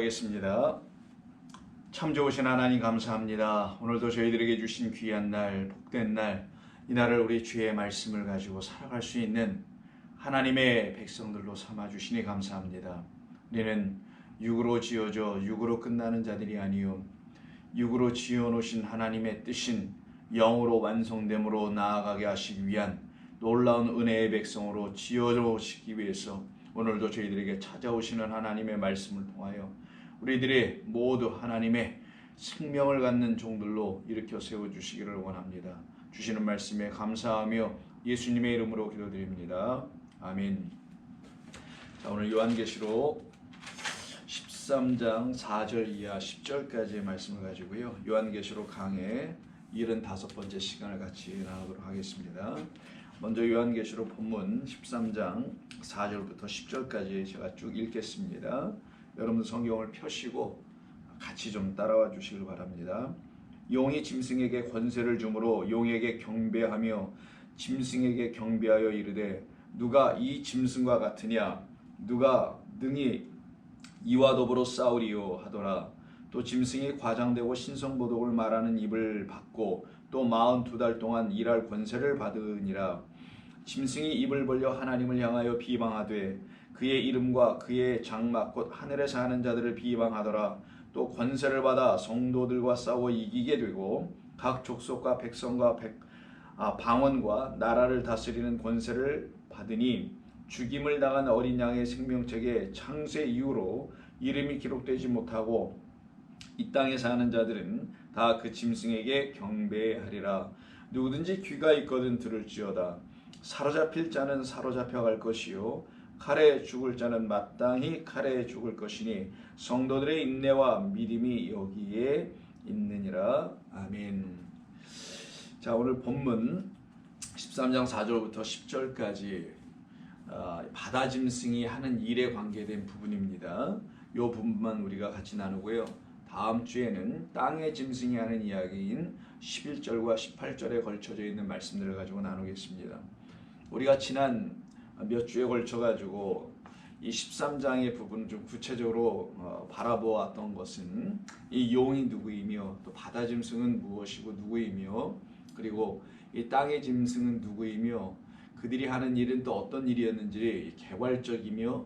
기도하겠습니다. 참 좋으신 하나님 감사합니다. 오늘도 저희들에게 주신 귀한 날, 복된 날, 이 날을 우리 주의 말씀을 가지고 살아갈 수 있는 하나님의 백성들로 삼아주시니 감사합니다. 우리는 육으로 지어져 육으로 끝나는 자들이 아니요 육으로 지어놓으신 하나님의 뜻인 영으로 완성됨으로 나아가게 하시기 위한 놀라운 은혜의 백성으로 지어오시기 위해서 오늘도 저희들에게 찾아오시는 하나님의 말씀을 통하여 우리들이 모두 하나님의 생명을 갖는 종들로 일으켜 세워주시기를 원합니다. 주시는 말씀에 감사하며 예수님의 이름으로 기도드립니다. 아멘. 자, 오늘 요한계시록 13장 4절 이하 10절까지의 말씀을 가지고요. 요한계시록 강의 75번째 시간을 같이 나누도록 하겠습니다. 먼저 요한계시록 본문 13장 4절부터 10절까지 제가 쭉 읽겠습니다. 여러분 성경을 펴시고 같이 좀 따라와 주시길 바랍니다. 용이 짐승에게 권세를 주므로 용에게 경배하며 짐승에게 경배하여 이르되 누가 이 짐승과 같으냐 누가 능히 이와 더불어 싸우리요 하더라. 또 짐승이 과장되고 신성모독을 말하는 입을 받고 또 42달 동안 일할 권세를 받으니라. 짐승이 입을 벌려 하나님을 향하여 비방하되 그의 이름과 그의 장막 곧 하늘에 사는 자들을 비방하더라. 또 권세를 받아 성도들과 싸워 이기게 되고 각 족속과 백성과 방언과 나라를 다스리는 권세를 받으니 죽임을 당한 어린 양의 생명책에 창세 이후로 이름이 기록되지 못하고 이 땅에 사는 자들은 다 그 짐승에게 경배하리라. 누구든지 귀가 있거든 들을지어다. 사로잡힐 자는 사로잡혀 갈 것이요 칼에 죽을 자는 마땅히 칼에 죽을 것이니 성도들의 인내와 믿음이 여기에 있느니라. 아멘. 자, 오늘 본문 13장 4절부터 10절까지 바다 짐승이 하는 일에 관계된 부분입니다. 이 부분만 우리가 같이 나누고요. 다음 주에는 땅의 짐승이 하는 이야기인 11절과 18절에 걸쳐져 있는 말씀들을 가지고 나누겠습니다. 우리가 지난 몇 주에 걸쳐 가지고 이 13장의 부분을 좀 구체적으로 바라보았던 것은 이 용이 누구이며 또 바다 짐승은 무엇이고 누구이며 그리고 이 땅의 짐승은 누구이며 그들이 하는 일은 또 어떤 일이었는지 개괄적이며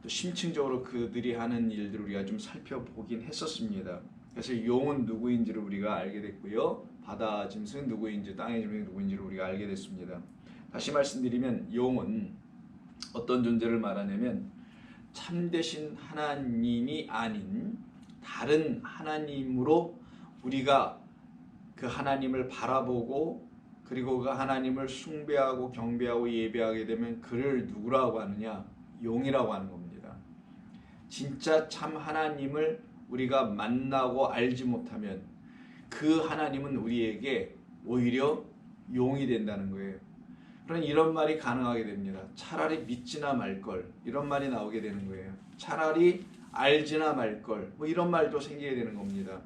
또 심층적으로 그들이 하는 일들을 우리가 좀 살펴보긴 했었습니다. 그래서 용은 누구인지를 우리가 알게 됐고요. 바다 짐승은 누구인지 땅의 짐승이 누구인지를 우리가 알게 됐습니다. 다시 말씀드리면 용은 어떤 존재를 말하냐면 참되신 하나님이 아닌 다른 하나님으로 우리가 그 하나님을 바라보고 그리고 그 하나님을 숭배하고 경배하고 예배하게 되면 그를 누구라고 하느냐? 용이라고 하는 겁니다. 진짜 참 하나님을 우리가 만나고 알지 못하면 그 하나님은 우리에게 오히려 용이 된다는 거예요. 그러니 이런 말이 가능하게 됩니다. 차라리 믿지나 말걸 이런 말이 나오게 되는 거예요. 차라리 알지나 말걸 뭐 이런 말도 생기게 되는 겁니다.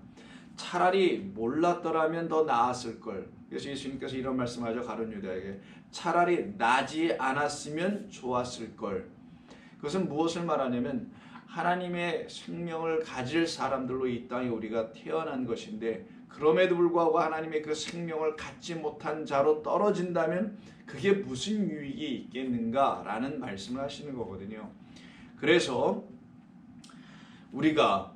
차라리 몰랐더라면 더 나았을걸. 그래서 예수님께서 이런 말씀하죠. 가룟 유다에게 차라리 나지 않았으면 좋았을걸. 그것은 무엇을 말하냐면 하나님의 생명을 가질 사람들로 이 땅에 우리가 태어난 것인데 그럼에도 불구하고 하나님의 그 생명을 갖지 못한 자로 떨어진다면 그게 무슨 유익이 있겠는가라는 말씀을 하시는 거거든요. 그래서 우리가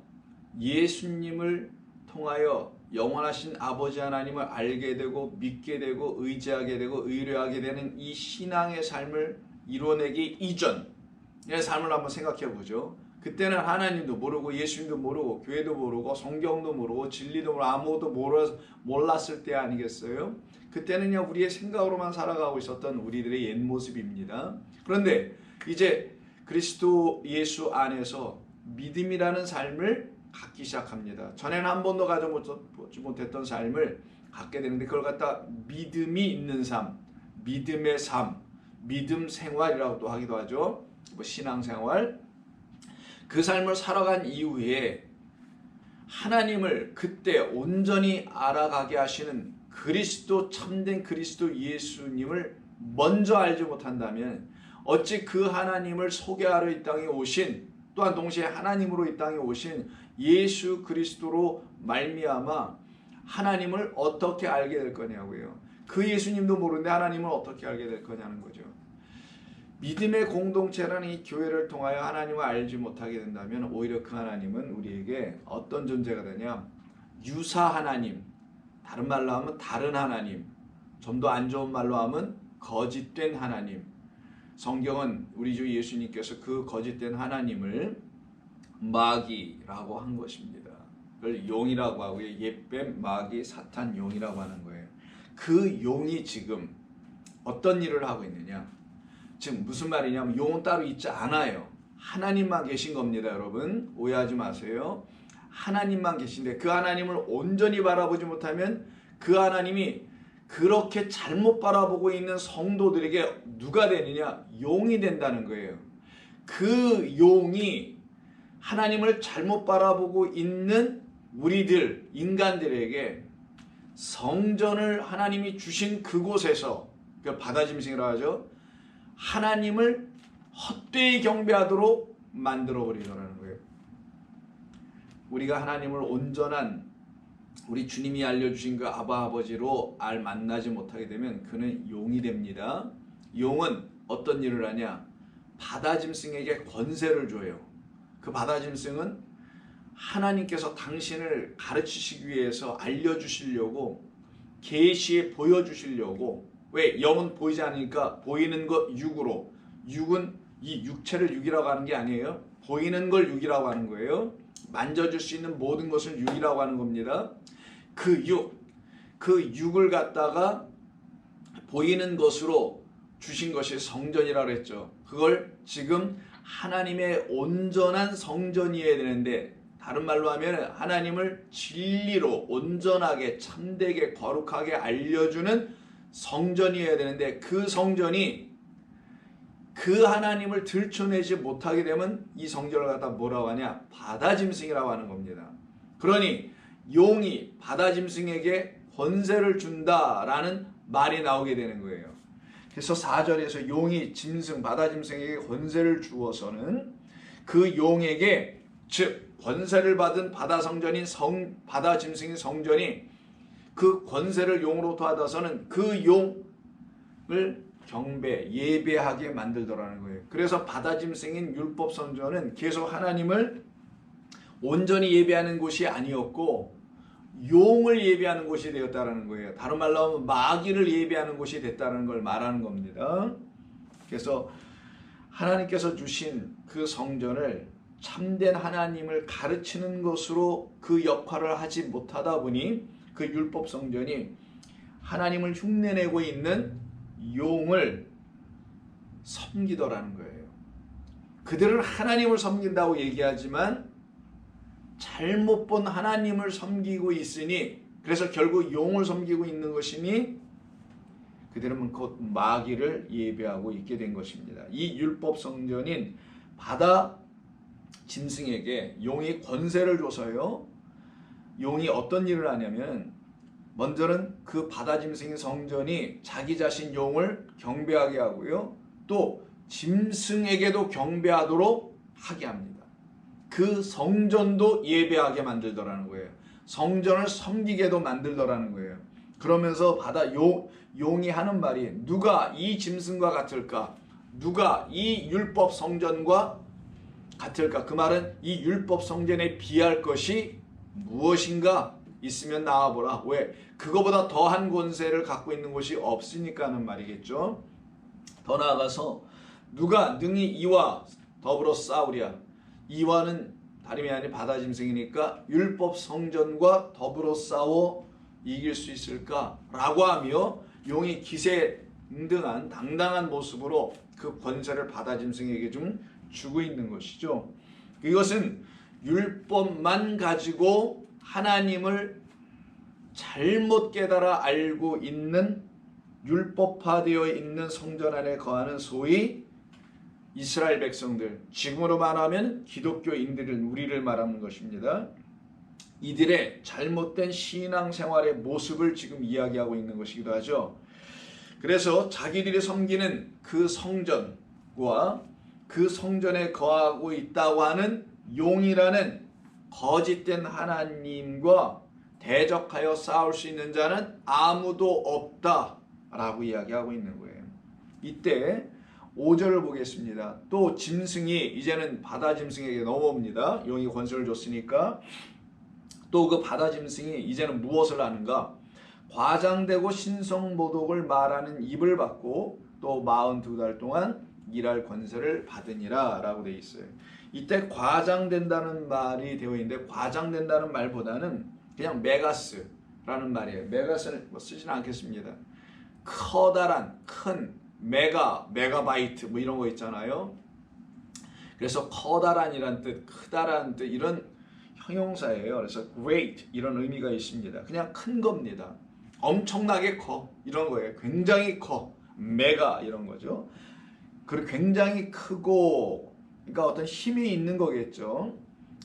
예수님을 통하여 영원하신 아버지 하나님을 알게 되고 믿게 되고 의지하게 되고 의뢰하게 되는 이 신앙의 삶을 이뤄내기 이전의 삶을 한번 생각해 보죠. 그때는 하나님도 모르고 예수님도 모르고 교회도 모르고 성경도 모르고 진리도 모르고 아무것도 몰랐을 때 아니겠어요? 그때는요 우리의 생각으로만 살아가고 있었던 우리들의 옛 모습입니다. 그런데 이제 그리스도 예수 안에서 믿음이라는 삶을 갖기 시작합니다. 전에는 한 번도 가져보지 못했던 삶을 갖게 되는데 그걸 갖다 믿음이 있는 삶, 믿음의 삶, 믿음 생활이라고도 하기도 하죠. 뭐 신앙생활. 그 삶을 살아간 이후에 하나님을 그때 온전히 알아가게 하시는 그리스도 참된 그리스도 예수님을 먼저 알지 못한다면 어찌 그 하나님을 소개하러 이 땅에 오신 또한 동시에 하나님으로 이 땅에 오신 예수 그리스도로 말미암아 하나님을 어떻게 알게 될 거냐고요. 그 예수님도 모르는데 하나님을 어떻게 알게 될 거냐는 거죠. 믿음의 공동체라는 이 교회를 통하여 하나님을 알지 못하게 된다면 오히려 그 하나님은 우리에게 어떤 존재가 되냐? 유사 하나님, 다른 말로 하면 다른 하나님, 좀 더 안 좋은 말로 하면 거짓된 하나님. 성경은 우리 주 예수님께서 그 거짓된 하나님을 마귀라고 한 것입니다. 그걸 용이라고 하고요. 옛뱀, 마귀, 사탄, 용이라고 하는 거예요. 그 용이 지금 어떤 일을 하고 있느냐? 지금 무슨 말이냐면 용은 따로 있지 않아요. 하나님만 계신 겁니다, 여러분. 오해하지 마세요. 하나님만 계신데 그 하나님을 온전히 바라보지 못하면 그 하나님이 그렇게 잘못 바라보고 있는 성도들에게 누가 되느냐? 용이 된다는 거예요. 그 용이 하나님을 잘못 바라보고 있는 우리들, 인간들에게 성전을 하나님이 주신 그곳에서, 그 바다짐승이라고 하죠. 하나님을 헛되이 경배하도록 만들어 버리더라는 거예요. 우리가 하나님을 온전한 우리 주님이 알려주신 그 아바 아버지로 만나지 못하게 되면 그는 용이 됩니다. 용은 어떤 일을 하냐? 바다짐승에게 권세를 줘요. 그 바다짐승은 하나님께서 당신을 가르치시기 위해서 알려주시려고 계시에 보여주시려고, 왜? 영은 보이지 않으니까 보이는 것 육으로, 육은 이 육체를 육이라고 하는 게 아니에요. 보이는 걸 육이라고 하는 거예요. 만져줄 수 있는 모든 것을 육이라고 하는 겁니다. 그 육을 갖다가 보이는 것으로 주신 것이 성전이라고 했죠. 그걸 지금 하나님의 온전한 성전이어야 되는데, 다른 말로 하면 하나님을 진리로 온전하게 참되게 거룩하게 알려주는 성전이어야 되는데, 그 성전이 그 하나님을 들춰내지 못하게 되면 이 성전을 갖다 뭐라고 하냐? 바다짐승이라고 하는 겁니다. 그러니 용이 바다짐승에게 권세를 준다라는 말이 나오게 되는 거예요. 그래서 4절에서 용이 짐승, 바다짐승에게 권세를 주어서는 그 용에게, 즉 권세를 받은 바다성전인 바다짐승인 성전이 그 권세를 용으로부터 받아서는 그 용을 경배, 예배하게 만들더라는 거예요. 그래서 바다짐승인 율법성전은 계속 하나님을 온전히 예배하는 곳이 아니었고 용을 예배하는 곳이 되었다는 거예요. 다른 말로 하면 마귀를 예배하는 곳이 됐다는 걸 말하는 겁니다. 그래서 하나님께서 주신 그 성전을 참된 하나님을 가르치는 것으로 그 역할을 하지 못하다 보니 그 율법 성전이 하나님을 흉내내고 있는 용을 섬기더라는 거예요. 그들은 하나님을 섬긴다고 얘기하지만 잘못 본 하나님을 섬기고 있으니, 그래서 결국 용을 섬기고 있는 것이니 그들은 곧 마귀를 예배하고 있게 된 것입니다. 이 율법 성전인 바다 짐승에게 용이 권세를 줘서요, 용이 어떤 일을 하냐면, 먼저는 그 바다 짐승인 성전이 자기 자신 용을 경배하게 하고요, 또 짐승에게도 경배하도록 하게 합니다. 그 성전도 예배하게 만들더라는 거예요. 성전을 섬기게도 만들더라는 거예요. 그러면서 용이 하는 말이, 누가 이 짐승과 같을까? 누가 이 율법 성전과 같을까? 그 말은 이 율법 성전에 비할 것이 무엇인가 있으면 나와보라. 왜? 그거보다 더한 권세를 갖고 있는 곳이 없으니까 하는 말이겠죠. 더 나아가서 누가 능히 이와 더불어 싸우랴. 이와는 다름이 아닌 바다짐승이니까 율법 성전과 더불어 싸워 이길 수 있을까? 라고 하며 용이 기세등등한 당당한 모습으로 그 권세를 바다짐승에게 좀 주고 있는 것이죠. 이것은 율법만 가지고 하나님을 잘못 깨달아 알고 있는, 율법화되어 있는 성전 안에 거하는 소위 이스라엘 백성들, 지금으로 말하면 기독교인들을, 우리를 말하는 것입니다. 이들의 잘못된 신앙생활의 모습을 지금 이야기하고 있는 것이기도 하죠. 그래서 자기들이 섬기는 그 성전과 그 성전에 거하고 있다고 하는 용이라는 거짓된 하나님과 대적하여 싸울 수 있는 자는 아무도 없다라고 이야기하고 있는 거예요. 이때 5절을 보겠습니다. 또 짐승이 이제는 바다 짐승에게 넘어옵니다. 용이 권세를 줬으니까. 또 그 바다 짐승이 이제는 무엇을 하는가? 과장되고 신성모독을 말하는 입을 받고 또 42달 동안 일할 권세를 받으니라 라고 되어 있어요. 이때 과장된다는 말이 되어 있는데, 과장된다는 말보다는 그냥 메가스라는 말이에요. 메가스는 뭐 쓰지는 않겠습니다. 커다란, 큰, 메가바이트 뭐 이런 거 있잖아요. 그래서 커다란이란 뜻, 크다란 뜻, 이런 형용사예요. 그래서 great 이런 의미가 있습니다. 그냥 큰 겁니다. 엄청나게 커 이런 거예요. 굉장히 커, 메가 이런 거죠. 그리고 굉장히 크고, 그러니까 어떤 힘이 있는 거겠죠.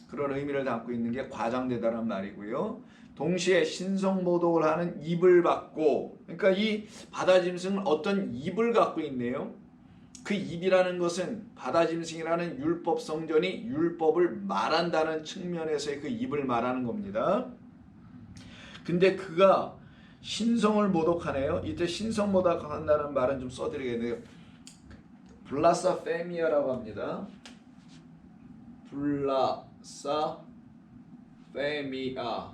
그런 의미를 담고 있는 게 과장되다는 말이고요. 동시에 신성모독을 하는 입을 받고, 그러니까 이 바다짐승은 어떤 입을 갖고 있네요. 그 입이라는 것은 바다짐승이라는 율법 성전이 율법을 말한다는 측면에서의 그 입을 말하는 겁니다. 근데 그가 신성을 모독하네요. 이때 신성 모독한다는 말은 좀 써드리겠네요. 블라사페미아라고 합니다. 블라사페미아.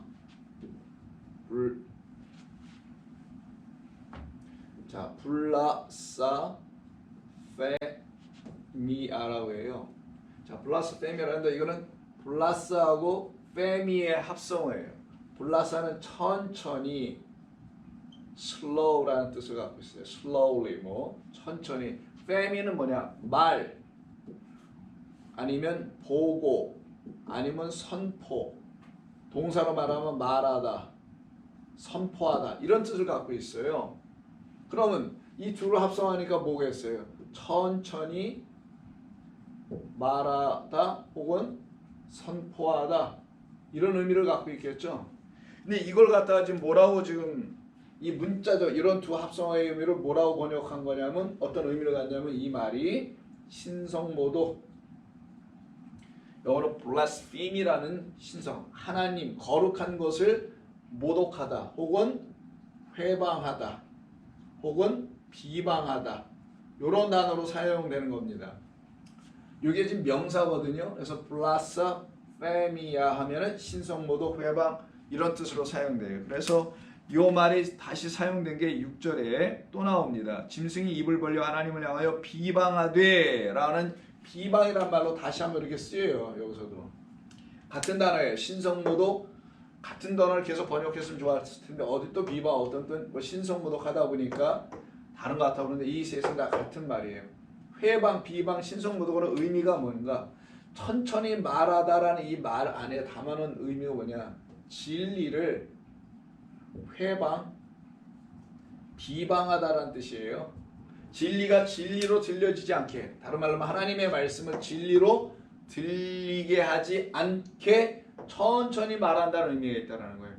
자, 블라사페미아라고 해요. 자, 블라사페미아라는데 이거는 블라스하고 페미의 합성어예요. 블라사는 천천히, slow라는 뜻을 갖고 있어요. slowly, 뭐 천천히. 페미는 뭐냐? 말, 아니면 보고, 아니면 선포. 동사로 말하면 말하다, 선포하다, 이런 뜻을 갖고 있어요. 그러면 이 둘을 합성하니까 뭐겠어요? 천천히 말하다 혹은 선포하다, 이런 의미를 갖고 있겠죠. 근데 이걸 갖다가 지금 뭐라고, 지금 이 문자적 이런 두 합성어의 의미를 뭐라고 번역한 거냐면, 어떤 의미를 갖냐면 이 말이 신성모독, 영어로 blaspheme이라는 신성, 하나님 거룩한 것을 모독하다 혹은 회방하다 혹은 비방하다, 이런 단어로 사용되는 겁니다. 이게 지금 명사거든요. 그래서 blasphemeia 하면은 신성모독, 회방, 이런 뜻으로 사용돼요. 그래서 이 말이 다시 사용된 게 6절에 또 나옵니다. 짐승이 입을 벌려 하나님을 향하여 비방하되 라는, 비방이란 말로 다시 한번 이렇게 쓰여요. 여기서도 같은 단어예요. 신성모독, 같은 단어를 계속 번역했으면 좋았을 텐데 어디 또 비방, 어떤 또 뭐 신성모독 하다 보니까 다른 것 같아 보는데 이 셋은 다 같은 말이에요. 회방, 비방, 신성모독의 의미가 뭔가? 천천히 말하다라는 이 말 안에 담아놓은 의미가 뭐냐? 진리를 회방, 비방하다라는 뜻이에요. 진리가 진리로 들려지지 않게, 다른 말로 하나님의 말씀을 진리로 들리게 하지 않게 천천히 말한다는 의미가 있다는 거예요.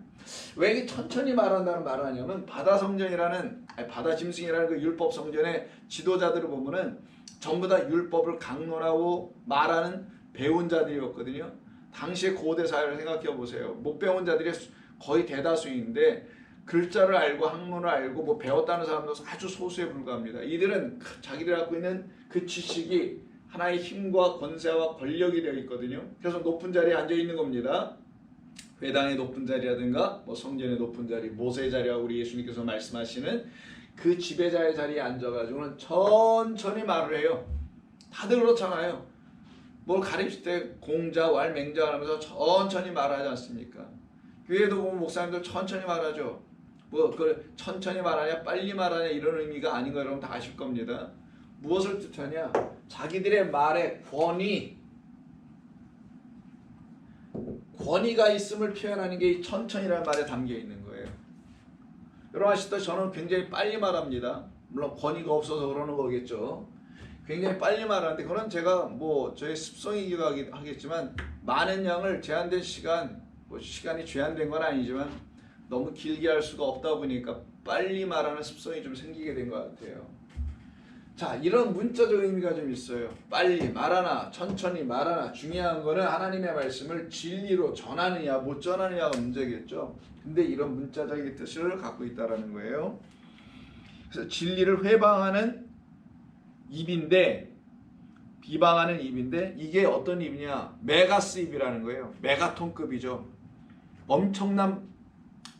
왜 이게 천천히 말한다는 말을 하냐면, 바다 성전이라는, 바다 짐승이라는 그 율법 성전의 지도자들을 보면은 전부 다 율법을 강론하고 말하는 배운 자들이었거든요. 당시의 고대 사회를 생각해 보세요. 못 배운 자들이 거의 대다수인데 글자를 알고 학문을 알고 뭐 배웠다는 사람도 아주 소수에 불과합니다. 이들은 자기들이 갖고 있는 그 지식이 하나의 힘과 권세와 권력이 되어 있거든요. 그래서 높은 자리에 앉아 있는 겁니다. 회당의 높은 자리라든가 뭐 성전의 높은 자리, 모세의 자리라고 우리 예수님께서 말씀하시는 그 지배자의 자리에 앉아가지고는 천천히 말을 해요. 다들 그렇잖아요. 뭘 가르칠 때 공자, 왈, 맹자 하면서 천천히 말하지 않습니까? 교회도 보면 목사님들 천천히 말하죠. 뭐 그 천천히 말하냐 빨리 말하냐 이런 의미가 아닌 거 여러분 다 아실 겁니다. 무엇을 뜻하냐? 자기들의 말에 권위가 있음을 표현하는 게 이 천천히라는 말에 담겨 있는 거예요. 여러분 아시다시피 저는 굉장히 빨리 말합니다. 물론 권위가 없어서 그러는 거겠죠. 굉장히 빨리 말하는데 그건 제가 뭐 저의 습성이기도 하겠지만, 많은 양을 제한된 시간, 뭐 시간이 제한된 건 아니지만 너무 길게 할 수가 없다 보니까 빨리 말하는 습성이 좀 생기게 된 것 같아요. 자, 이런 문자적 의미가 좀 있어요. 빨리 말하나 천천히 말하나 중요한 거는 하나님의 말씀을 진리로 전하느냐 못 전하느냐가 문제겠죠. 근데 이런 문자적인 뜻을 갖고 있다라는 거예요. 그래서 진리를 회방하는 입인데 비방하는 입인데 이게 어떤 입이냐? 메가스 입이라는 거예요. 메가톤급이죠. 엄청난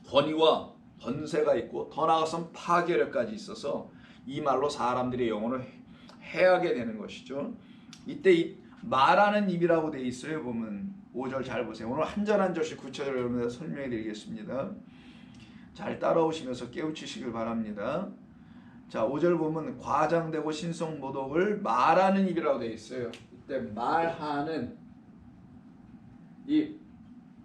권위와 권세가 있고 더 나아가서는 파괴력까지 있어서 이 말로 사람들의 영혼을 해하게 되는 것이죠. 이때 이 말하는 입이라고 되어 있어요. 보면 5절 잘 보세요. 오늘 한 절 한 절씩 구체적으로 여러분들 설명해 드리겠습니다. 잘 따라오시면서 깨우치시길 바랍니다. 자, 5절 보면 과장되고 신성모독을 말하는 입이라고 되어 있어요. 이때 말하는 입,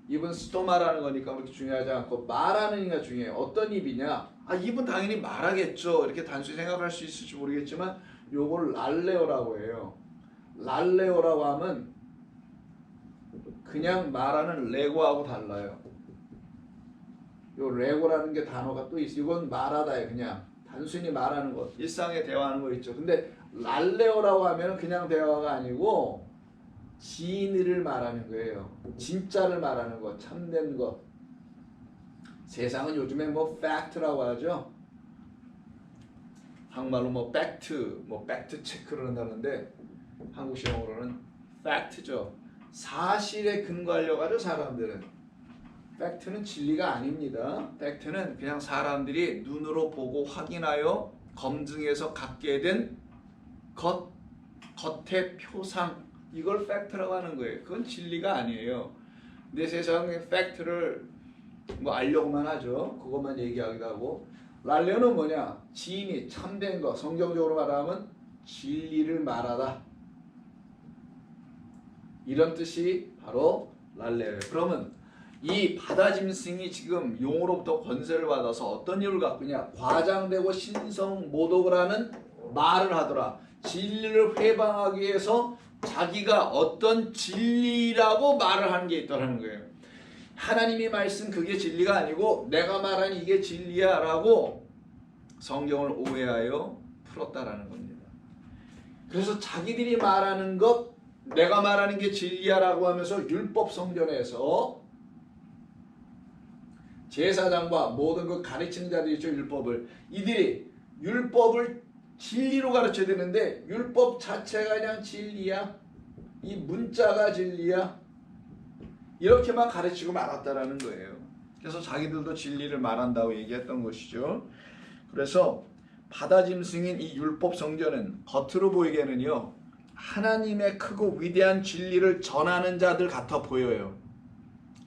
입은 스토마라는 거니까 그렇게 중요하지 않고 말하는 입이 중요해요. 어떤 입이냐? 입은 당연히 말하겠죠. 이렇게 단순히 생각할 수 있을지 모르겠지만 요걸 랄레오라고 해요. 랄레오라고 하면 그냥 말하는 레고하고 달라요. 요 레고라는 게 단어가 또 있어요. 이건 말하다예요. 그냥 단순히 말하는 것, 일상에 대화하는 거 있죠. 근데 랄레오라고 하면 그냥 대화가 아니고 진리를 말하는 거예요. 진짜를 말하는 것, 참된 것. 세상은 요즘에 뭐 팩트라고 하죠. 한국말로 뭐 팩트, 뭐 팩트 체크를 한다는데 한국식 영어로는 팩트죠. 사실에 근거하려고 하죠, 사람들은. 팩트는 진리가 아닙니다. 팩트는 그냥 사람들이 눈으로 보고 확인하여 검증해서 갖게 된 겉의 표상, 이걸 팩트라고 하는 거예요. 그건 진리가 아니에요. 근데 세상에 팩트를 뭐 알려고만 하죠. 그것만 얘기하기도 하고. 랄레오는 뭐냐? 진이 참된 거, 성경적으로 말하면 진리를 말하다. 이런 뜻이 바로 랄레오예요. 그러면 이 바다짐승이 지금 용으로부터 권세를 받아서 어떤 일을 갖고 있냐? 과장되고 신성모독을 하는 말을 하더라. 진리를 회방하기 위해서 자기가 어떤 진리라고 말을 하는 게 있다는 거예요. 하나님이 말씀 그게 진리가 아니고 내가 말하는 이게 진리야 라고 성경을 오해하여 풀었다라는 겁니다. 그래서 자기들이 말하는 것, 내가 말하는 게 진리야 라고 하면서 율법 성전에서 제사장과 모든 그 가르치는 자들이 있죠. 율법을. 이들이 율법을 진리로 가르쳐야 되는데 율법 자체가 그냥 진리야. 이 문자가 진리야. 이렇게만 가르치고 말았다라는 거예요. 그래서 자기들도 진리를 말한다고 얘기했던 것이죠. 그래서 바다짐승인 이 율법 성전은 겉으로 보이기에는요, 하나님의 크고 위대한 진리를 전하는 자들 같아 보여요.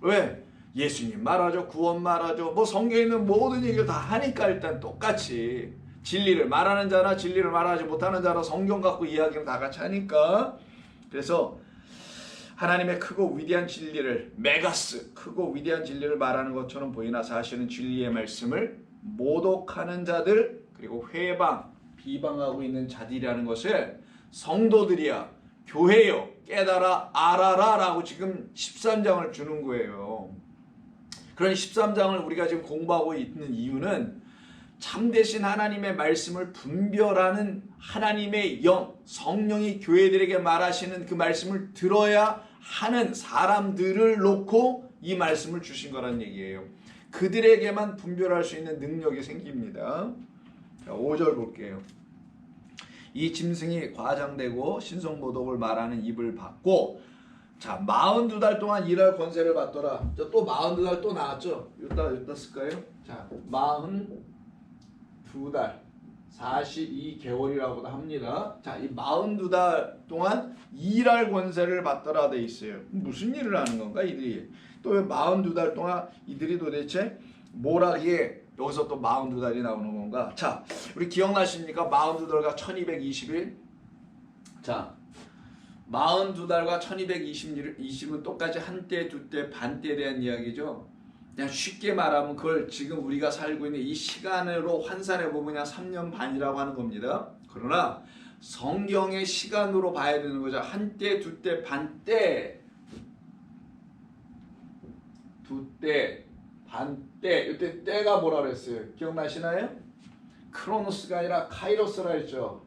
왜? 예수님 말하죠. 구원 말하죠. 뭐 성경에 있는 모든 얘기를 다 하니까 일단 똑같이 진리를 말하는 자나 진리를 말하지 못하는 자나 성경 갖고 이야기를 다 같이 하니까. 그래서 하나님의 크고 위대한 진리를, 메가스, 크고 위대한 진리를 말하는 것처럼 보이나 사실은 진리의 말씀을 모독하는 자들, 그리고 회방, 비방하고 있는 자들이라는 것을 성도들이야, 교회요, 깨달아 알아라 라고 지금 13장을 주는 거예요. 그런 13장을 우리가 지금 공부하고 있는 이유는 참되신 하나님의 말씀을 분별하는 하나님의 영, 성령이 교회들에게 말하시는 그 말씀을 들어야 하는 사람들을 놓고 이 말씀을 주신 거란 얘기예요. 그들에게만 분별할 수 있는 능력이 생깁니다. 자, 5절 볼게요. 이 짐승이 과장되고 신성모독을 말하는 입을 받고, 자, 42달 동안 일할 권세를 받더라. 또 42달 또 나왔죠. 여기다 쓸까요? 자, 42달 42개월이라고도 합니다. 자, 이 42달 동안 일할 권세를 받더라 돼 있어요. 무슨 일을 하는 건가 이들이? 또 42달 동안 이들이 도대체 뭘 하기에 여기서 또 42달이 나오는 건가? 자, 우리 기억나십니까? 42달과 1220일. 자, 42달과 1220은 똑같이 한때, 두때, 반때에 대한 이야기죠. 그냥 쉽게 말하면 그걸 지금 우리가 살고 있는 이 시간으로 환산해 보면 그냥 3년 반이라고 하는 겁니다. 그러나 성경의 시간으로 봐야 되는 거죠. 한때, 두때, 반때, 두때, 반때. 이때 때가 뭐라 그랬어요? 기억나시나요? 크로노스가 아니라 카이로스라 했죠.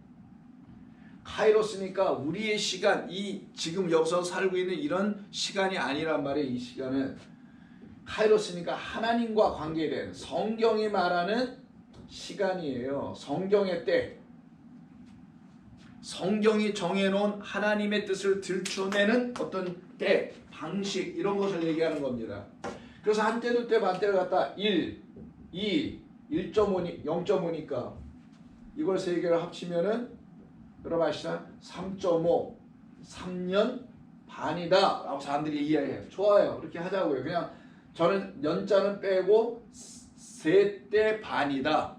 카이로스니까 우리의 시간, 이 지금 여기서 살고 있는 이런 시간이 아니란 말이에요. 이 시간은 카이로스니까 하나님과 관계된 성경이 말하는 시간이에요. 성경의 때, 성경이 정해놓은 하나님의 뜻을 들춰내는 어떤 때, 방식, 이런 것을 얘기하는 겁니다. 그래서 한때도 때 반때를 갖다 1, 2, 1.5, 0.5니까 이걸 세 개를 합치면은 여러분 아시나? 3.5, 3년 반이다 라고 사람들이 이해해요. 좋아요. 그렇게 하자고요. 그냥 저는 연자는 빼고 3때 반이다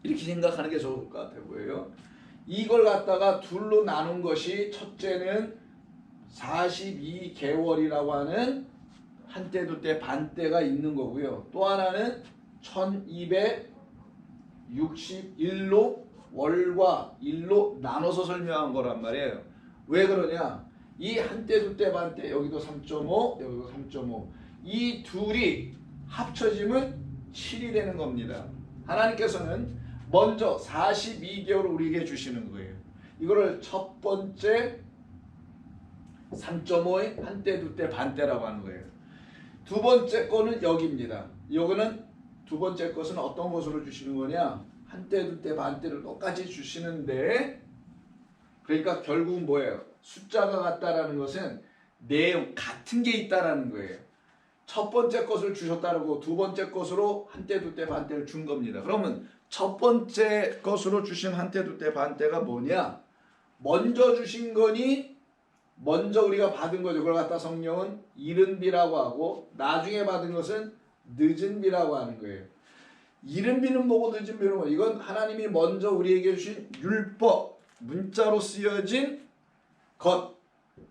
이렇게 생각하는 게 좋을 것 같아 보여요. 이걸 갖다가 둘로 나눈 것이, 첫째는 42개월이라고 하는 한때 두때 반때가 있는 거고요. 또 하나는 1261로 월과 일로 나눠서 설명한 거란 말이에요. 왜 그러냐? 이 한때 두때 반때, 여기도 3.5 여기도 3.5, 이 둘이 합쳐지면 7이 되는 겁니다. 하나님께서는 먼저 42개월을 우리에게 주시는 거예요. 이거를 첫 번째 3.5의 한때 두때 반때라고 하는 거예요. 두 번째 거는 여기입니다. 여기는 두 번째 것은 어떤 것으로 주시는 거냐? 한때 두때 반때를 똑같이 주시는데, 그러니까 결국은 뭐예요? 숫자가 같다라는 것은 내용 같은 게 있다라는 거예요. 첫 번째 것을 주셨다고 두 번째 것으로 한때 두때 반때를 준 겁니다. 그러면 첫 번째 것으로 주신 한때 두때 반때가 뭐냐? 먼저 주신 거니 먼저 우리가 받은 거죠. 그걸 갖다 성경은 이른 비라고 하고, 나중에 받은 것은 늦은 비라고 하는 거예요. 이른 비는 뭐고 늦은 비는 뭐? 이건 하나님이 먼저 우리에게 주신 율법, 문자로 쓰여진 것.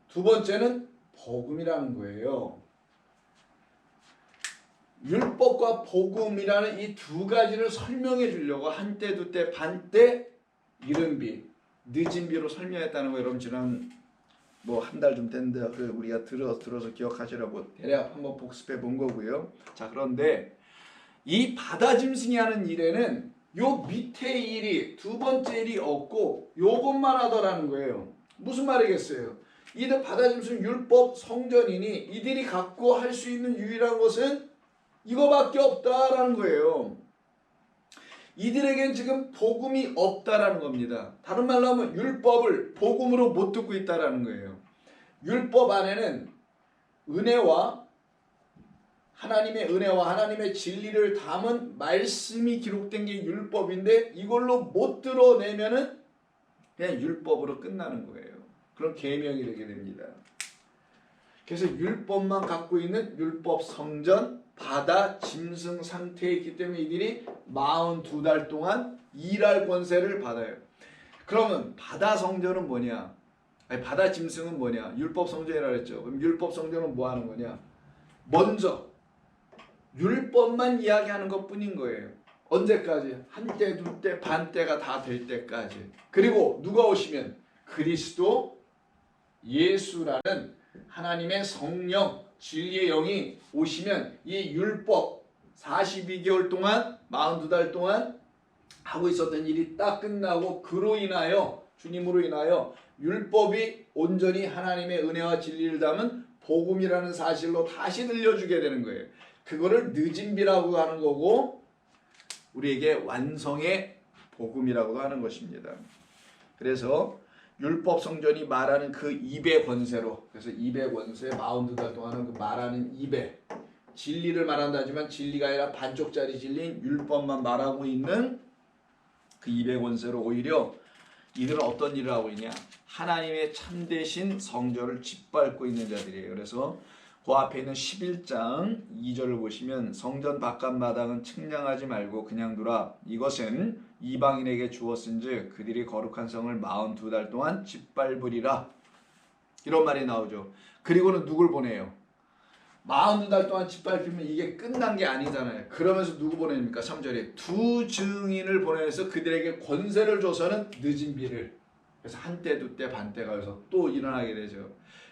두 번째는 복음이라는 거예요. 율법과 복음이라는 이 두 가지를 설명해 주려고 한때 두때 반때 이른 비, 늦은 비로 설명했다는 거, 여러분 지난 한 달 좀 됐는데 우리가 들어서 기억하시라고 대략 한번 복습해 본 거고요. 자, 그런데 이 바다 짐승이 하는 일에는 요 밑에 일이, 두 번째 일이 없고 요것만 하더라는 거예요. 무슨 말이겠어요? 이들 바다 짐승 율법 성전이니 이들이 갖고 할 수 있는 유일한 것은 이거밖에 없다라는 거예요. 이들에겐 지금 복음이 없다라는 겁니다. 다른 말로 하면 율법을 복음으로 못 듣고 있다라는 거예요. 율법 안에는 은혜와 하나님의 은혜와 하나님의 진리를 담은 말씀이 기록된 게 율법인데, 이걸로 못 들어내면은 그냥 율법으로 끝나는 거예요. 그런 계명이 되게 됩니다. 그래서 율법만 갖고 있는 율법 성전, 바다 짐승 상태에 있기 때문에 이들이 42달 동안 일할 권세를 받아요. 그러면 바다 성전은 뭐냐? 아니, 바다 짐승은 뭐냐? 율법 성전이라고 했죠. 그럼 율법 성전은 뭐 하는 거냐? 먼저 율법만 이야기하는 것 뿐인 거예요. 언제까지? 한때, 두때, 반때가 다 될 때까지. 그리고 누가 오시면? 그리스도 예수라는 하나님의 성령, 진리의 영이 오시면 이 율법 42개월 동안 42달 동안 하고 있었던 일이 딱 끝나고, 그로 인하여, 주님으로 인하여 율법이 온전히 하나님의 은혜와 진리를 담은 복음이라는 사실로 다시 들려주게 되는 거예요. 그거를 늦은 비라고 하는 거고, 우리에게 완성의 복음이라고도 하는 것입니다. 그래서 율법 성전이 말하는 그 입의 권세로, 그래서 입의 권세, 42달 동안은 그 말하는 입에, 진리를 말한다지만 진리가 아니라 반쪽짜리 진리인 율법만 말하고 있는 그 입의 권세로 오히려 이들은 어떤 일을 하고 있냐? 하나님의 참되신 성전을 짓밟고 있는 자들이에요. 그래서 그 앞에 있는 11장 2절을 보시면, 성전 바깥 마당은 측량하지 말고 그냥 두라. 이것은 이방인에게 주었은즉 그들이 거룩한 성을 42달 동안 짓밟으리라. 이런 말이 나오죠. 그리고는 누굴 보내요? 42달 동안 짓밟히면 이게 끝난 게 아니잖아요. 그러면서 누구 보냅니까? 3절에 두 증인을 보내서 그들에게 권세를 줘서는 늦은 비를, 그래서 한때 두때 반때가 여기서 또 일어나게 되죠.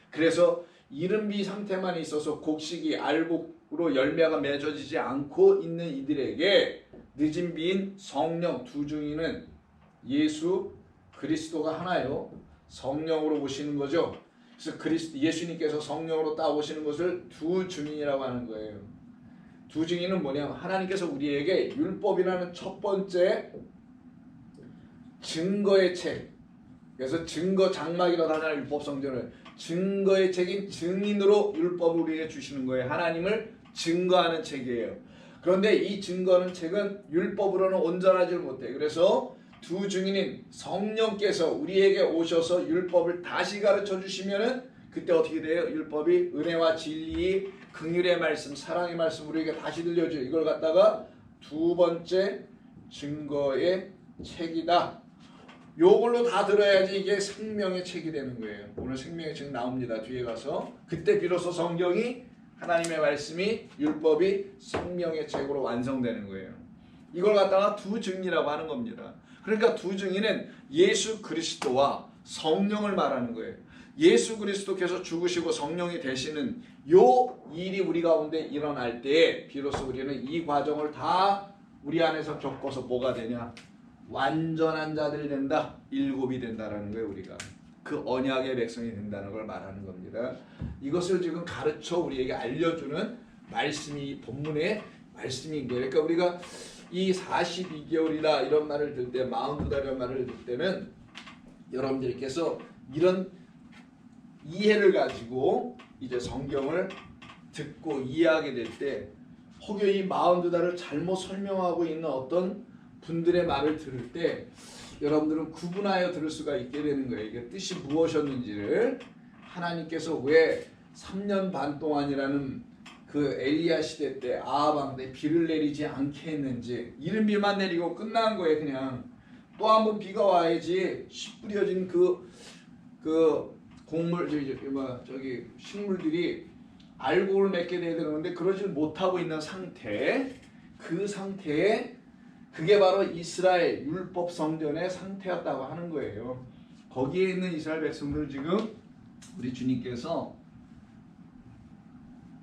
그래서 이른 비 상태만 있어서 곡식이 알곡으로 열매가 맺어지지 않고 있는 이들에게 늦은 비인 성령 두 증인은 예수 그리스도가 하나요. 성령으로 오시는 거죠. 그래서 예수님께서 성령으로 따오시는 것을 두 증인이라고 하는 거예요. 두 증인은 뭐냐면 하나님께서 우리에게 율법이라는 첫 번째 증거의 책, 그래서 증거 장막이라고 하잖아요. 율법 성전을 증거의 책인 증인으로 율법을 우리에게 주시는 거예요. 하나님을 증거하는 책이에요. 그런데 이 증거하는 책은 율법으로는 온전하지 못해. 그래서 두 증인인 성령께서 우리에게 오셔서 율법을 다시 가르쳐 주시면은 그때 어떻게 돼요? 율법이 은혜와 진리, 긍휼의 말씀, 사랑의 말씀 우리에게 다시 들려줘요. 이걸 갖다가 두 번째 증거의 책이다. 요걸로 다 들어야지 이게 생명의 책이 되는 거예요. 오늘 생명의 책 나옵니다. 뒤에 가서 그때 비로소 성경이 하나님의 말씀이 율법이 생명의 책으로 완성되는 거예요. 이걸 갖다가 두 증인이라고 하는 겁니다. 그러니까 두 증인은 예수 그리스도와 성령을 말하는 거예요. 예수 그리스도께서 죽으시고 성령이 되시는 요 일이 우리 가운데 일어날 때 비로소 우리는 이 과정을 다 우리 안에서 겪어서 뭐가 되냐? 완전한 자들이 된다. 일곱이 된다라는 거예요. 우리가 그 언약의 백성이 된다는 걸 말하는 겁니다. 이것을 지금 가르쳐 우리에게 알려주는 말씀이 본문의 말씀인 거예요. 그러니까 우리가 이 42개월이다 이런 말을 들 때 42달이라는 말을 들 때는 여러분들께서 이런 이해를 가지고 이제 성경을 듣고 이해하게 될 때 혹여 이 42달을 잘못 설명하고 있는 어떤 분들의 말을 들을 때 여러분들은 구분하여 들을 수가 있게 되는 거예요. 이게 뜻이 무엇이었는지를 하나님께서 왜 3년 반 동안이라는 그 엘리야 시대 때 아합 왕 때 비를 내리지 않게 했는지 이른 비만 내리고 끝난 거예요. 그냥 또 한 번 비가 와야지 씨 뿌려진 그 곡물 저기 식물들이 알곡을 맺게 돼야 되는데 그러지 못하고 있는 상태 그 상태에 그게 바로 이스라엘 율법 성전의 상태였다고 하는 거예요. 거기에 있는 이스라엘 백성들 지금 우리 주님께서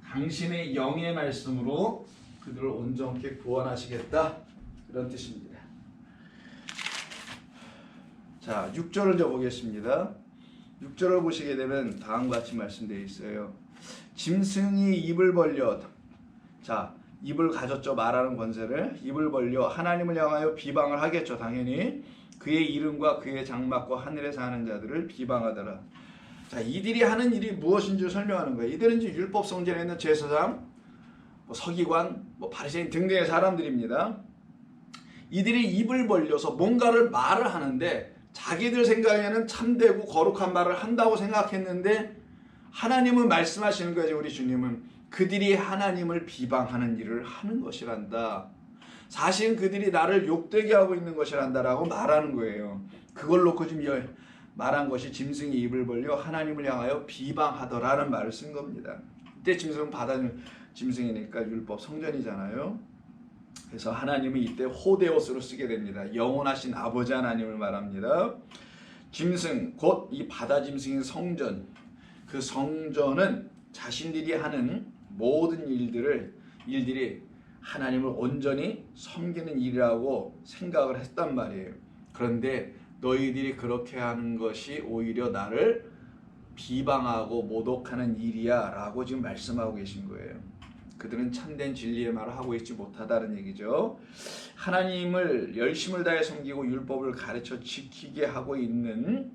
당신의 영의 말씀으로 그들을 온전케 구원하시겠다 이런 뜻입니다. 자, 6절을 저 보겠습니다. 6절을 보시게 되면 다음과 같이 말씀되어 있어요. 짐승이 입을 벌려 자 입을 가졌죠. 말하는 권세를 입을 벌려 하나님을 향하여 비방을 하겠죠. 당연히 그의 이름과 그의 장막과 하늘에 사는 자들을 비방하더라. 자, 이들이 하는 일이 무엇인지 설명하는 거예요. 이들은 이제 율법 성전에 있는 제사장, 서기관, 바리새인 등등의 사람들입니다. 이들이 입을 벌려서 뭔가를 말을 하는데 자기들 생각에는 참되고 거룩한 말을 한다고 생각했는데 하나님은 말씀하시는 거죠. 우리 주님은 그들이 하나님을 비방하는 일을 하는 것이란다. 사실은 그들이 나를 욕되게 하고 있는 것이란다라고 말하는 거예요. 그걸 놓고 지금 말한 것이 짐승이 입을 벌려 하나님을 향하여 비방하더라는 말을 쓴 겁니다. 이때 짐승은 바다 짐승이니까 율법 성전이잖아요. 그래서 하나님은 이때 호데오스로 쓰게 됩니다. 영원하신 아버지 하나님을 말합니다. 짐승 곧 이 바다 짐승인 성전, 그 성전은 자신들이 하는 모든 일들이 하나님을 온전히 섬기는 일이라고 생각을 했단 말이에요. 그런데 너희들이 그렇게 하는 것이 오히려 나를 비방하고 모독하는 일이야 라고 지금 말씀하고 계신 거예요. 그들은 참된 진리의 말을 하고 있지 못하다는 얘기죠. 하나님을 열심을 다해 섬기고 율법을 가르쳐 지키게 하고 있는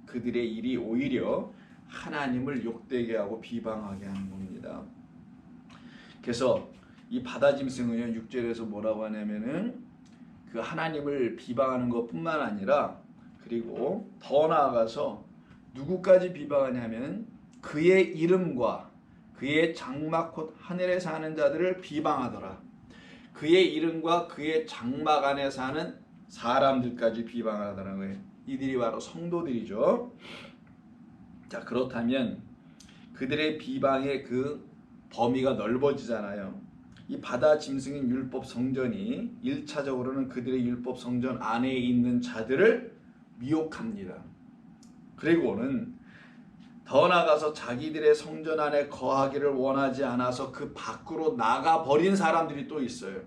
그들의 일이 오히려 하나님을 욕되게 하고 비방하게 하는 겁니다. 그래서 이 바다 짐승은요 6절에서 뭐라고 하냐면은 그 하나님을 비방하는 것뿐만 아니라 그리고 더 나아가서 누구까지 비방하냐면 그의 이름과 그의 장막 곧 하늘에 사는 자들을 비방하더라. 그의 이름과 그의 장막 안에 사는 사람들까지 비방하더라는 거예요. 이들이 바로 성도들이죠. 자, 그렇다면 그들의 비방의 그 범위가 넓어지잖아요. 이 바다 짐승인 율법 성전이 1차적으로는 그들의 율법 성전 안에 있는 자들을 미혹합니다. 그리고는 더 나아가서 자기들의 성전 안에 거하기를 원하지 않아서 그 밖으로 나가버린 사람들이 또 있어요.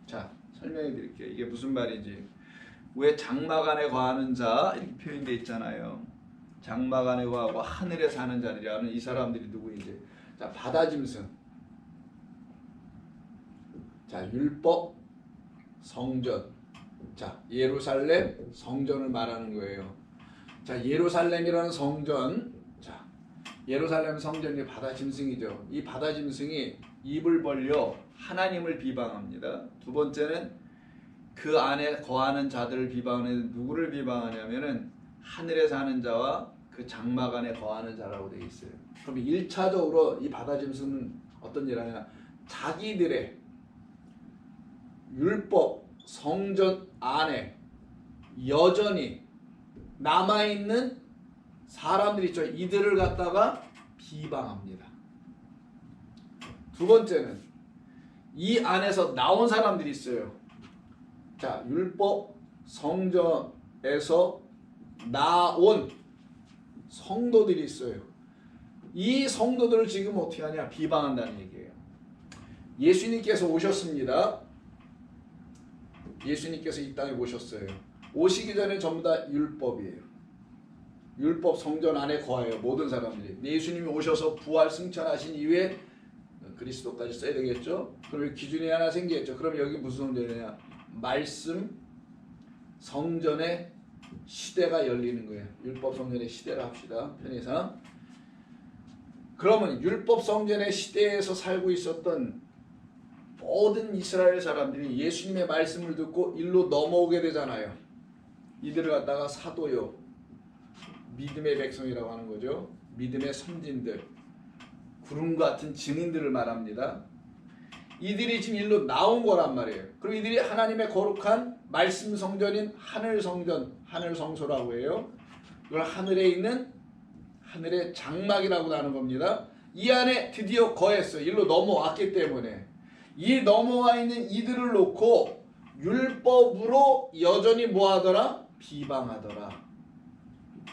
자, 설명해 드릴게요. 이게 무슨 말인지. 왜 장막 안에 거하는 자 이렇게 표현되어 있잖아요. 장막 안에 거하고 하늘에 사는 자들이라는 이 사람들이 누구인지. 자, 바다 짐승. 자, 율법, 성전. 자, 예루살렘 성전을 말하는 거예요. 자, 예루살렘이라는 성전. 자, 예루살렘 성전이 바다 짐승이죠. 이 바다 짐승이 입을 벌려 하나님을 비방합니다. 두 번째는 그 안에 거하는 자들을 비방하는, 누구를 비방하냐면은 하늘에 사는 자와 그 장막 안에 거하는 자라고 되어 있어요. 그럼 1차적으로 이 바다 짐승은 어떤 일을 하냐? 자기들의 율법 성전 안에 여전히 남아있는 사람들이 있죠. 이들을 갖다가 비방합니다. 두 번째는 이 안에서 나온 사람들이 있어요. 자, 율법 성전에서 나온 성도들이 있어요. 이 성도들을 지금 어떻게 하냐? 비방한다는 얘기예요. 예수님께서 오셨습니다. 예수님께서 이 땅에 오셨어요. 오시기 전에 전부 다 율법이에요. 율법 성전 안에 거해요. 모든 사람들이. 예수님이 오셔서 부활 승천하신 이후에 그리스도까지 써야 되겠죠. 그럼 기준이 하나 생기겠죠. 그럼 여기 무슨 성전이냐? 말씀 성전의 시대가 열리는 거예요. 율법 성전의 시대를 합시다. 편의상. 그러면 율법 성전의 시대에서 살고 있었던 모든 이스라엘 사람들이 예수님의 말씀을 듣고 일로 넘어오게 되잖아요. 이들을 갖다가 사도요, 믿음의 백성이라고 하는 거죠. 믿음의 선진들, 구름 같은 증인들을 말합니다. 이들이 지금 일로 나온 거란 말이에요. 그리고 이들이 하나님의 거룩한 말씀 성전인 하늘 성전, 하늘 성소라고 해요. 이걸 하늘에 있는 하늘의 장막이라고 하는 겁니다. 이 안에 드디어 거했어요. 일로 넘어왔기 때문에. 이 넘어와 있는 이들을 놓고 율법으로 여전히 뭐하더라? 비방하더라.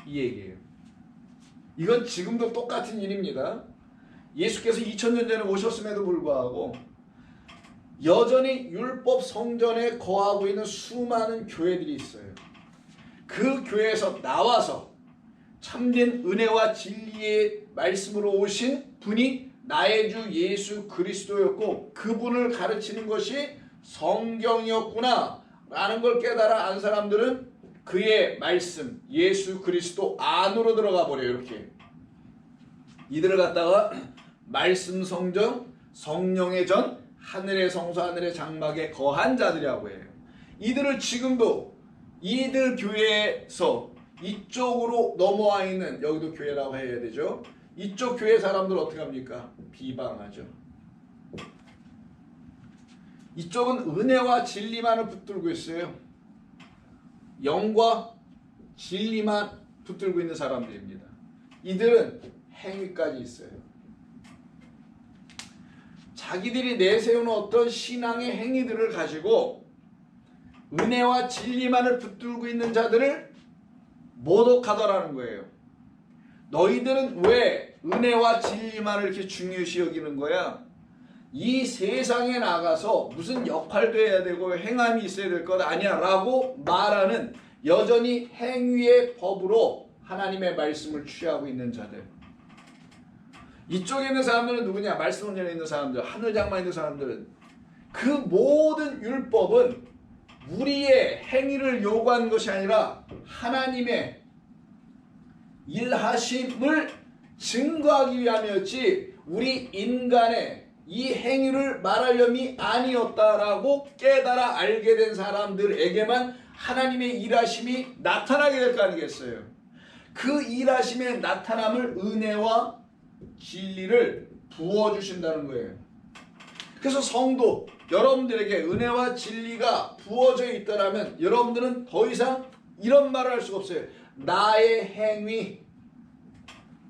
이 얘기예요. 이건 지금도 똑같은 일입니다. 예수께서 2000년 전에 오셨음에도 불구하고 여전히 율법 성전에 거하고 있는 수많은 교회들이 있어요. 그 교회에서 나와서 참된 은혜와 진리의 말씀으로 오신 분이 나의 주 예수 그리스도였고 그분을 가르치는 것이 성경이었구나 라는 걸 깨달아 안 사람들은 그의 말씀 예수 그리스도 안으로 들어가 버려요. 이렇게 이들을 갖다가 말씀 성전 성령의 전 하늘의 성소 하늘의 장막에 거한 자들이라고 해요. 이들을 지금도 이들 교회에서 이쪽으로 넘어와 있는, 여기도 교회라고 해야 되죠. 이쪽 교회 사람들 어떻게 합니까? 비방하죠. 이쪽은 은혜와 진리만을 붙들고 있어요. 영과 진리만 붙들고 있는 사람들입니다. 이들은 행위까지 있어요. 자기들이 내세우는 어떤 신앙의 행위들을 가지고 은혜와 진리만을 붙들고 있는 자들을 모독하더라는 거예요. 너희들은 왜 은혜와 진리만을 이렇게 중요시 여기는 거야? 이 세상에 나가서 무슨 역할도 해야 되고 행함이 있어야 될 것 아니야 라고 말하는, 여전히 행위의 법으로 하나님의 말씀을 취하고 있는 자들. 이쪽에 있는 사람들은 누구냐? 말씀 원전에 있는 사람들, 하늘장만에 있는 사람들은 그 모든 율법은 우리의 행위를 요구하는 것이 아니라 하나님의 일하심을 증거하기 위함이었지 우리 인간의 이 행위를 말하려니 아니었다라고 깨달아 알게 된 사람들에게만 하나님의 일하심이 나타나게 될 거 아니겠어요? 그 일하심의 나타남을 은혜와 진리를 부어주신다는 거예요. 그래서 성도 여러분들에게 은혜와 진리가 부어져 있더라면 여러분들은 더 이상 이런 말을 할 수가 없어요. 나의 행위,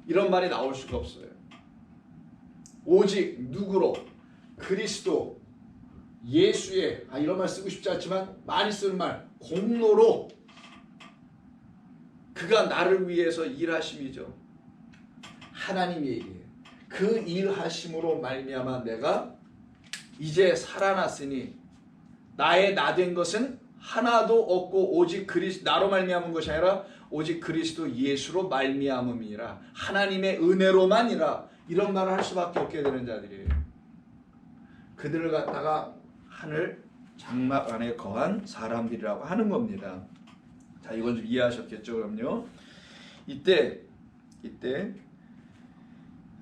이런 말이 나올 수가 없어요. 오직 누구로? 그리스도 예수의, 이런 말 쓰고 싶지 않지만 많이 쓰는 말, 공로로 그가 나를 위해서 일하심이죠. 하나님의 얘기예요. 그 일하심으로 말미암아 내가 이제 살아났으니 나의 나 된 것은 하나도 없고 오직 나로 말미암은 것이 아니라 오직 그리스도 예수로 말미암음이라 하나님의 은혜로만이라 이런 말을 할 수밖에 없게 되는 자들이에요. 그들을 갖다가 하늘 장막 안에 거한 사람들이라고 하는 겁니다. 자, 이건 좀 이해하셨겠죠? 그럼요. 이때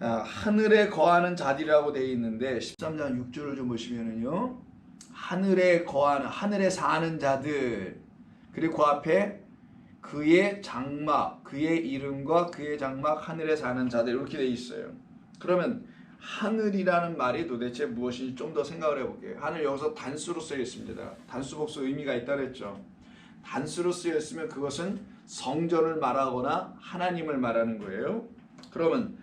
하늘에 거하는 자들이라고 되어 있는데 13장 6절을 좀 보시면은요. 하늘에 거하는 하늘에 사는 자들 그리고 그 앞에 그의 장막 그의 이름과 그의 장막 하늘에 사는 자들 이렇게 되어 있어요. 그러면 하늘이라는 말이 도대체 무엇인지 좀 더 생각을 해볼게요. 하늘 여기서 단수로 쓰여 있습니다. 단수 복수 의미가 있다 그랬죠. 단수로 쓰여 있으면 그것은 성전을 말하거나 하나님을 말하는 거예요. 그러면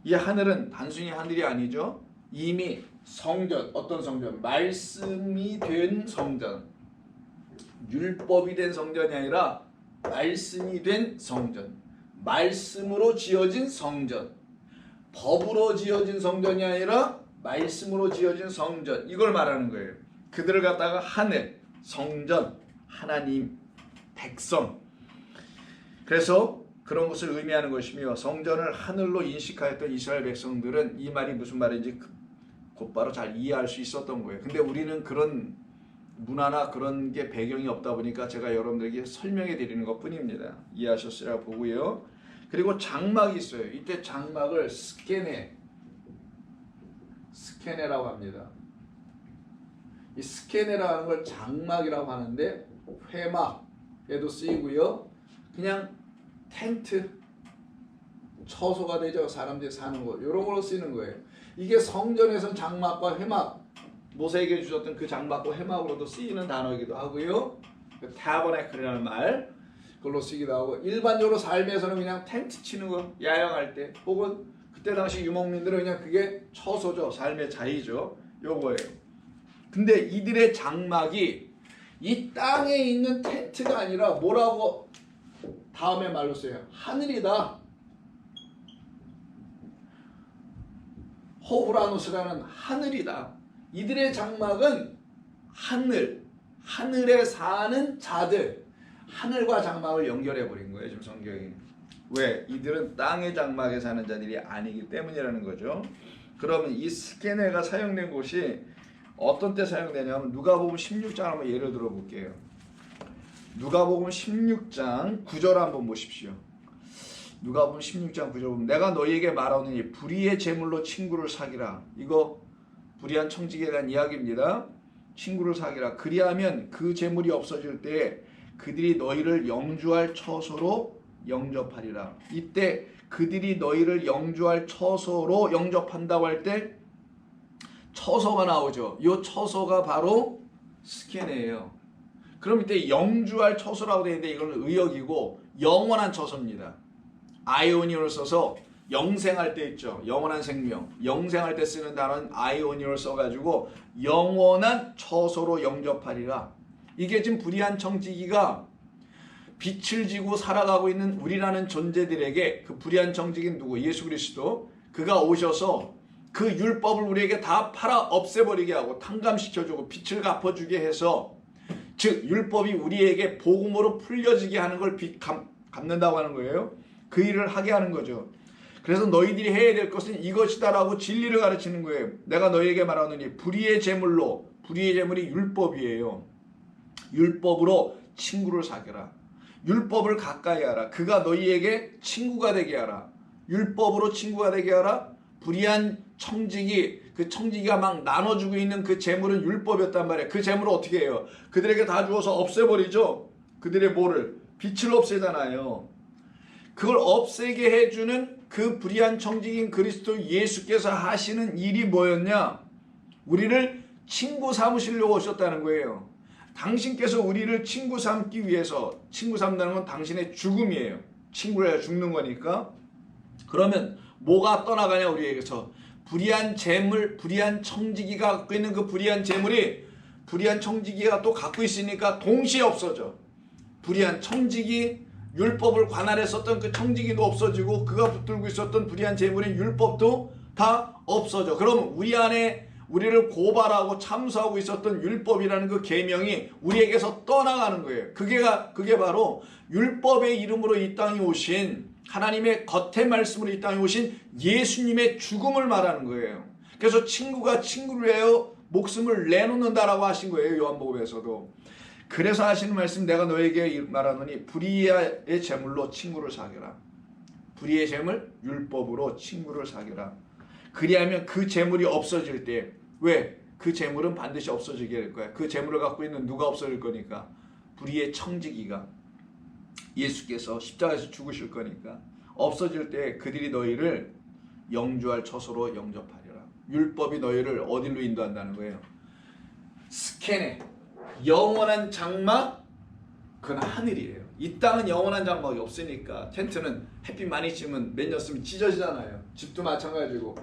이 하늘은 단순히 하늘이 아니죠. 이미 성전, 어떤 성전? 말씀이 된 성전. 율법이 된 성전이 아니라 말씀이 된 성전. 말씀으로 지어진 성전. 법으로 지어진 성전이 아니라 말씀으로 지어진 성전. 이걸 말하는 거예요. 그들을 갖다가 하늘, 성전, 하나님, 백성. 그래서 그런 것을 의미하는 것이며 성전을 하늘로 인식하였던 이스라엘 백성들은 이 말이 무슨 말인지 곧바로 잘 이해할 수 있었던 거예요. 근데 우리는 그런 문화나 그런 게 배경이 없다 보니까 제가 여러분들에게 설명해 드리는 것 뿐입니다. 이해하셨으리라 보고요. 그리고 장막이 있어요. 이때 장막을 스케네라고 합니다. 이 스케네라는 걸 장막이라고 하는데 회막에도 쓰이고요. 그냥 텐트, 처소가 되죠. 사람들이 사는 곳. 이런 걸로 쓰이는 거예요. 이게 성전에서는 장막과 회막, 모세에게 주셨던 그 장막과 회막으로도 쓰이는 단어이기도 하고요. 그 타버네클이라는 말, 그걸로 쓰기도 하고, 일반적으로 삶에서는 그냥 텐트 치는 거, 야영할 때, 혹은 그때 당시 유목민들은 그냥 그게 처소죠. 삶의 자리죠. 요거예요. 근데 이들의 장막이 이 땅에 있는 텐트가 아니라 뭐라고 다음에 말로 써요? 하늘이다. 호브라누스라는 하늘이다. 이들의 장막은 하늘에 사는 자들, 하늘과 장막을 연결해 버린 거예요. 지금 성경이. 왜? 이들은 땅의 장막에 사는 자들이 아니기 때문이라는 거죠. 그러면 이 스케네가 사용된 곳이 어떤 때 사용되냐면 누가복음 16장 한번 예를 들어 볼게요. 누가복음 16장 9절 한번 보십시오. 누가복음 16장 9절 보면 내가 너희에게 말하노니 불의의 제물로 친구를 사기라. 이거 불의한 청지기에 대한 이야기입니다. 친구를 사기라. 그리하면 그 제물이 없어질 때에 그들이 너희를 영주할 처소로 영접하리라. 이때 그들이 너희를 영주할 처소로 영접한다고 할 때 처소가 나오죠. 이 처소가 바로 스케네예요. 그럼 이때 영주할 처소라고 되어 있는데 이건 의역이고 영원한 처소입니다. 아이오니어를 써서 영생할 때 있죠. 영원한 생명. 영생할 때 쓰는 단어는 아이오니어를 써가지고 영원한 처소로 영접하리라. 이게 지금 불의한 청지기가 빛을 지고 살아가고 있는 우리라는 존재들에게 그 불의한 청지기는 누구? 예수 그리스도. 그가 오셔서 그 율법을 우리에게 다 팔아 없애버리게 하고 탕감시켜주고 빛을 갚아주게 해서 즉 율법이 우리에게 복음으로 풀려지게 하는 걸 갚는다고 하는 거예요. 그 일을 하게 하는 거죠. 그래서 너희들이 해야 될 것은 이것이다라고 진리를 가르치는 거예요. 내가 너희에게 말하노니 불의의 제물로, 불의의 제물이 율법이에요. 율법으로 친구를 사귀라. 율법을 가까이 하라. 그가 너희에게 친구가 되게 하라. 율법으로 친구가 되게 하라. 불의한 청지기, 그 청지기가 막 나눠주고 있는 그 재물은 율법이었단 말이에요. 그 재물을 어떻게 해요? 그들에게 다 주어서 없애버리죠. 그들의 뭐를? 빛을 없애잖아요. 그걸 없애게 해주는 그 불의한 청지기인 그리스도 예수께서 하시는 일이 뭐였냐? 우리를 친구 삼으시려고 오셨다는 거예요. 당신께서 우리를 친구 삼기 위해서, 친구 삼다는 건 당신의 죽음이에요. 친구를 해야 죽는 거니까. 그러면 뭐가 떠나가냐 우리에게서? 불의한 재물, 불의한 청지기가 갖고 있는 그 불의한 재물이 불의한 청지기가 또 갖고 있으니까 동시에 없어져. 불의한 청지기, 율법을 관할했었던 그 청지기도 없어지고 그가 붙들고 있었던 불의한 재물인 율법도 다 없어져. 그럼 우리 우리를 고발하고 참수하고 있었던 율법이라는 그 계명이 우리에게서 떠나가는 거예요. 그게 바로 율법의 이름으로 이 땅에 오신 하나님의 겉의 말씀으로 이 땅에 오신 예수님의 죽음을 말하는 거예요. 그래서 친구가 친구를 위하여 목숨을 내놓는다라고 하신 거예요. 요한복음에서도. 그래서 하시는 말씀, 내가 너에게 말하노니 불의의 제물로 친구를 사귀라. 불의의 제물, 율법으로 친구를 사귀라. 그리하면 그 제물이 없어질 때, 왜? 그 제물은 반드시 없어지게 될 거야. 그 제물을 갖고 있는 누가 없어질 거니까? 불의의 청지기가, 예수께서 십자가에서 죽으실 거니까 없어질 때 그들이 너희를 영주할 처소로 영접하리라. 율법이 너희를 어디로 인도한다는 거예요? 스케네, 영원한 장막, 그건 하늘이에요. 이 땅은 영원한 장막이 없으니까 텐트는 햇빛 많이 찌면 몇 년 쓰면 찢어지잖아요. 집도 마찬가지고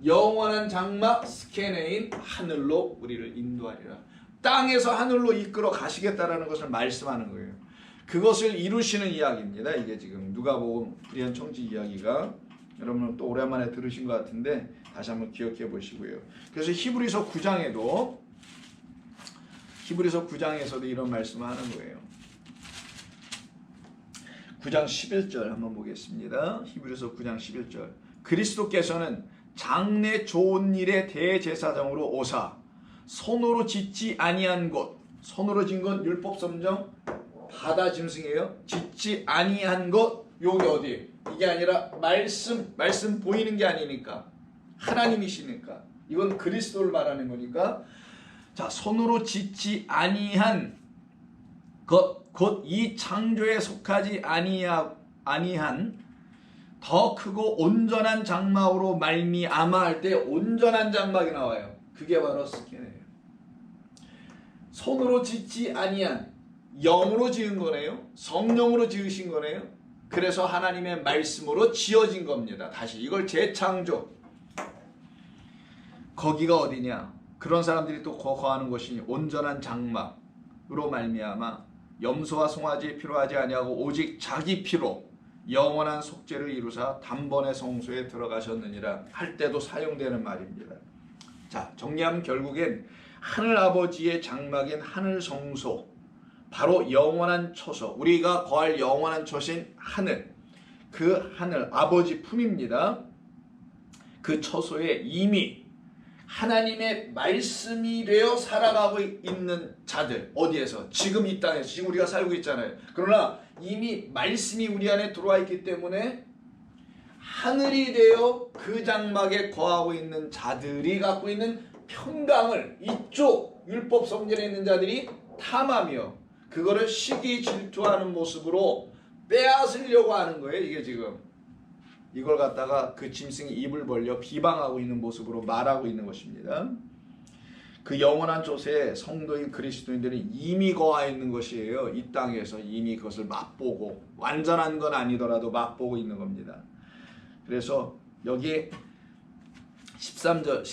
영원한 장막 스케네인 하늘로 우리를 인도하리라. 땅에서 하늘로 이끌어 가시겠다라는 것을 말씀하는 거예요. 그것을 이루시는 이야기입니다. 이게 지금 누가복음 불의한 청지 이야기가 여러분 또 오랜만에 들으신 것 같은데 다시 한번 기억해 보시고요. 그래서 히브리서 9장에서도 이런 말씀을 하는 거예요. 9장 11절 한번 보겠습니다. 히브리서 9장 11절. 그리스도께서는 장래 좋은 일의 대제사장으로 오사 손으로 짓지 아니한 곳, 손으로 진 건 율법 점정 바다 짐승이에요. 짓지 아니한 것, 여기 어디? 이게 아니라 말씀 보이는 게 아니니까 하나님이시니까 이건 그리스도를 말하는 거니까, 자, 손으로 짓지 아니한 것, 곧 이 창조에 속하지 아니한 더 크고 온전한 장막으로 말미암아 할 때 온전한 장막이 나와요. 그게 바로 스케네예요. 손으로 짓지 아니한, 영으로 지은 거네요. 성령으로 지으신 거네요. 그래서 하나님의 말씀으로 지어진 겁니다. 다시 이걸 재창조. 거기가 어디냐? 그런 사람들이 또 거하는 것이니 온전한 장막으로 말미암아 염소와 송아지에 필요하지 아니하고 오직 자기 피로 영원한 속죄를 이루사 단번에 성소에 들어가셨느니라 할 때도 사용되는 말입니다. 자, 정리하면 결국엔 하늘 아버지의 장막인 하늘 성소, 바로 영원한 처소, 우리가 거할 영원한 처신 하늘, 그 하늘 아버지 품입니다. 그 처소에 이미 하나님의 말씀이 되어 살아가고 있는 자들, 어디에서? 지금 이 땅에서, 지금 우리가 살고 있잖아요. 그러나 이미 말씀이 우리 안에 들어와 있기 때문에 하늘이 되어 그 장막에 거하고 있는 자들이 갖고 있는 평강을 이쪽 율법 성전에 있는 자들이 탐하며 그거를 시기 질투하는 모습으로 빼앗으려고 하는 거예요. 이게 지금 이걸 갖다가 그 짐승이 입을 벌려 비방하고 있는 모습으로 말하고 있는 것입니다. 그 영원한 곳에 성도인 그리스도인들은 이미 거하 있는 것이에요. 이 땅에서 이미 그것을 맛보고, 완전한 건 아니더라도 맛보고 있는 겁니다. 그래서 여기 13장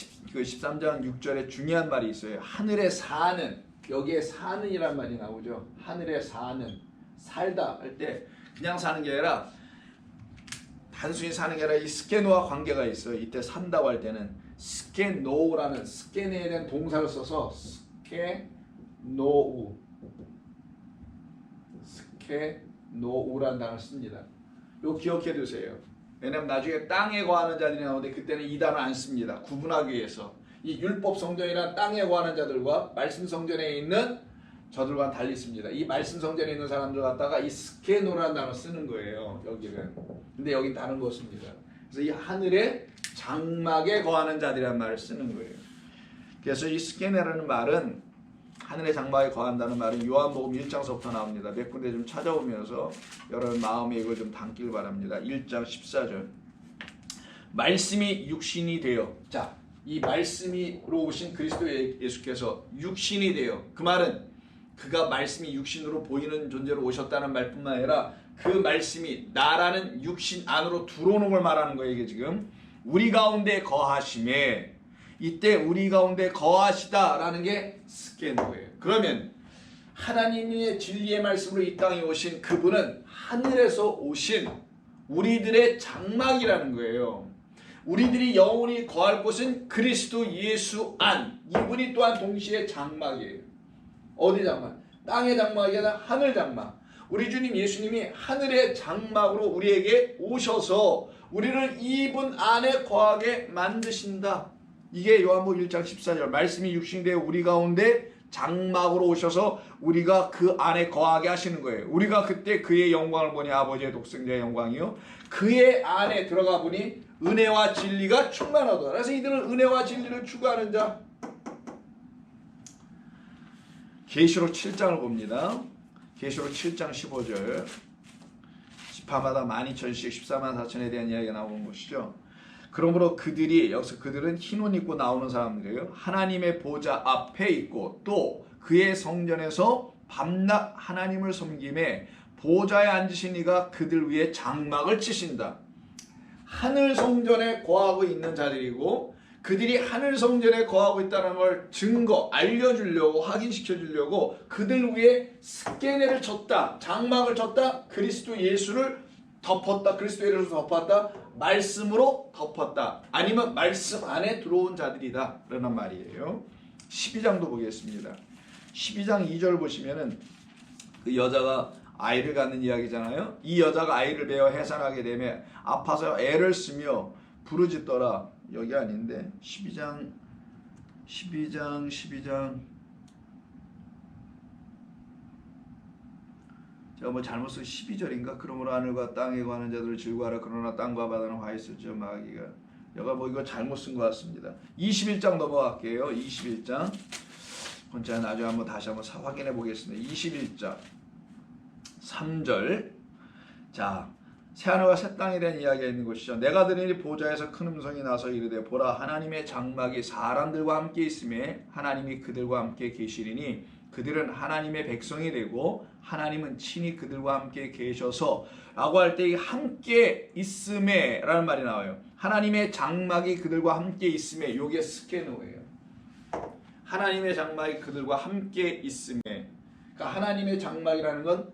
6절에 중요한 말이 있어요. 하늘에 사는, 여기에 사는이란 말이 나오죠. 하늘에 사는, 살다 할 때 그냥 사는 게 아니라 단순히 사는 게 아니라 이 스케노와 관계가 있어요. 이때 산다고 할 때는 스케노우라는, 스케네에 대한 동사를 써서 스케노우라는 단어를 씁니다. 이거 기억해 두세요. 왜냐면 나중에 땅에 거하는 자들이 나오는데 그때는 이 단어 안 씁니다. 구분하기 위해서. 이 율법 성전이란 땅에 거하는 자들과 말씀 성전에 있는 저들과 달리 있습니다. 이 말씀 성전에 있는 사람들 갖다가 이 스케노라는 단어 쓰는 거예요. 여기는. 근데 여긴 다른 것입니다. 그래서 이 하늘의 장막에 거하는 자들이라는 말을 쓰는 거예요. 그래서 이 스케네라는 말은, 하늘의 장막에 거한다는 말은 요한복음 1장서부터 나옵니다. 몇 군데 좀 찾아오면서 여러분 마음에 이걸 좀 담길 바랍니다. 1장 14절. 말씀이 육신이 되어, 자, 이 말씀으로 오신 그리스도 예수께서 육신이 되어, 그 말은 그가 말씀이 육신으로 보이는 존재로 오셨다는 말뿐만 아니라 그 말씀이 나라는 육신 안으로 들어오는 걸 말하는 거예요. 이게 지금 우리 가운데 거하심에, 이때 우리 가운데 거하시다라는 게 스케노예요. 그러면 하나님의 진리의 말씀으로 이 땅에 오신 그분은 하늘에서 오신 우리들의 장막이라는 거예요. 우리들이 영원히 거할 곳은 그리스도 예수 안. 이분이 또한 동시에 장막이에요. 어디 장막? 땅의 장막이 아니라 하늘 장막. 우리 주님 예수님이 하늘의 장막으로 우리에게 오셔서 우리를 이분 안에 거하게 만드신다. 이게 요한복음 1장 14절 말씀이 육신되어 우리 가운데 장막으로 오셔서 우리가 그 안에 거하게 하시는 거예요. 우리가 그때 그의 영광을 보니 아버지의 독생자의 영광이요. 그의 안에 들어가 보니 은혜와 진리가 충만하더라. 그래서 이들은 은혜와 진리를 추구하는 자. 계시록 7장을 봅니다. 계시록 7장 15절. 지파마다 12,000씩 14만 4천에 대한 이야기가 나오는 것이죠. 그러므로 그들이, 여기서 그들은 흰 옷 입고 나오는 사람들이에요. 하나님의 보좌 앞에 있고 또 그의 성전에서 밤낮 하나님을 섬김에 보좌에 앉으신 이가 그들 위에 장막을 치신다. 하늘 성전에 거하고 있는 자들이고 그들이 하늘 성전에 거하고 있다는 걸 증거, 알려주려고, 확인시켜주려고 그들 위에 스캐네를 쳤다. 장막을 쳤다. 그리스도 예수를 덮었다. 그리스도 예수를 덮었다. 말씀으로 덮었다. 아니면 말씀 안에 들어온 자들이다. 라는 말이에요. 12장도 보겠습니다. 12장 2절 보시면은 그 여자가 아이를 갖는 이야기잖아요. 이 여자가 아이를 베어 해산하게 되면 아파서 애를 쓰며 부르짖더라. 여기 아닌데 12장 제가 뭐 잘못 쓴 12절인가? 그러므로 하늘과 땅에 관한 자들을 즐거워하라. 그러나 땅과 바다는 화 있을지어 마귀가. 여가 뭐 이거 잘못 쓴 것 같습니다. 21장 넘어갈게요. 21장. 제가 나중에 한번 다시 한번 확인해 보겠습니다. 21장 3절. 자, 새하늘과 새 땅에 대한 이야기가 있는 것이죠. 내가 들으니 보좌에서 큰 음성이 나서 이르되 보라 하나님의 장막이 사람들과 함께 있음에 하나님이 그들과 함께 계시리니 그들은 하나님의 백성이 되고 하나님은 친히 그들과 함께 계셔서 라고 할 때 함께 있음에 라는 말이 나와요. 하나님의 장막이 그들과 함께 있음에, 요게 스케노예요. 하나님의 장막이 그들과 함께 있음에. 그러니까 하나님의 장막이라는 건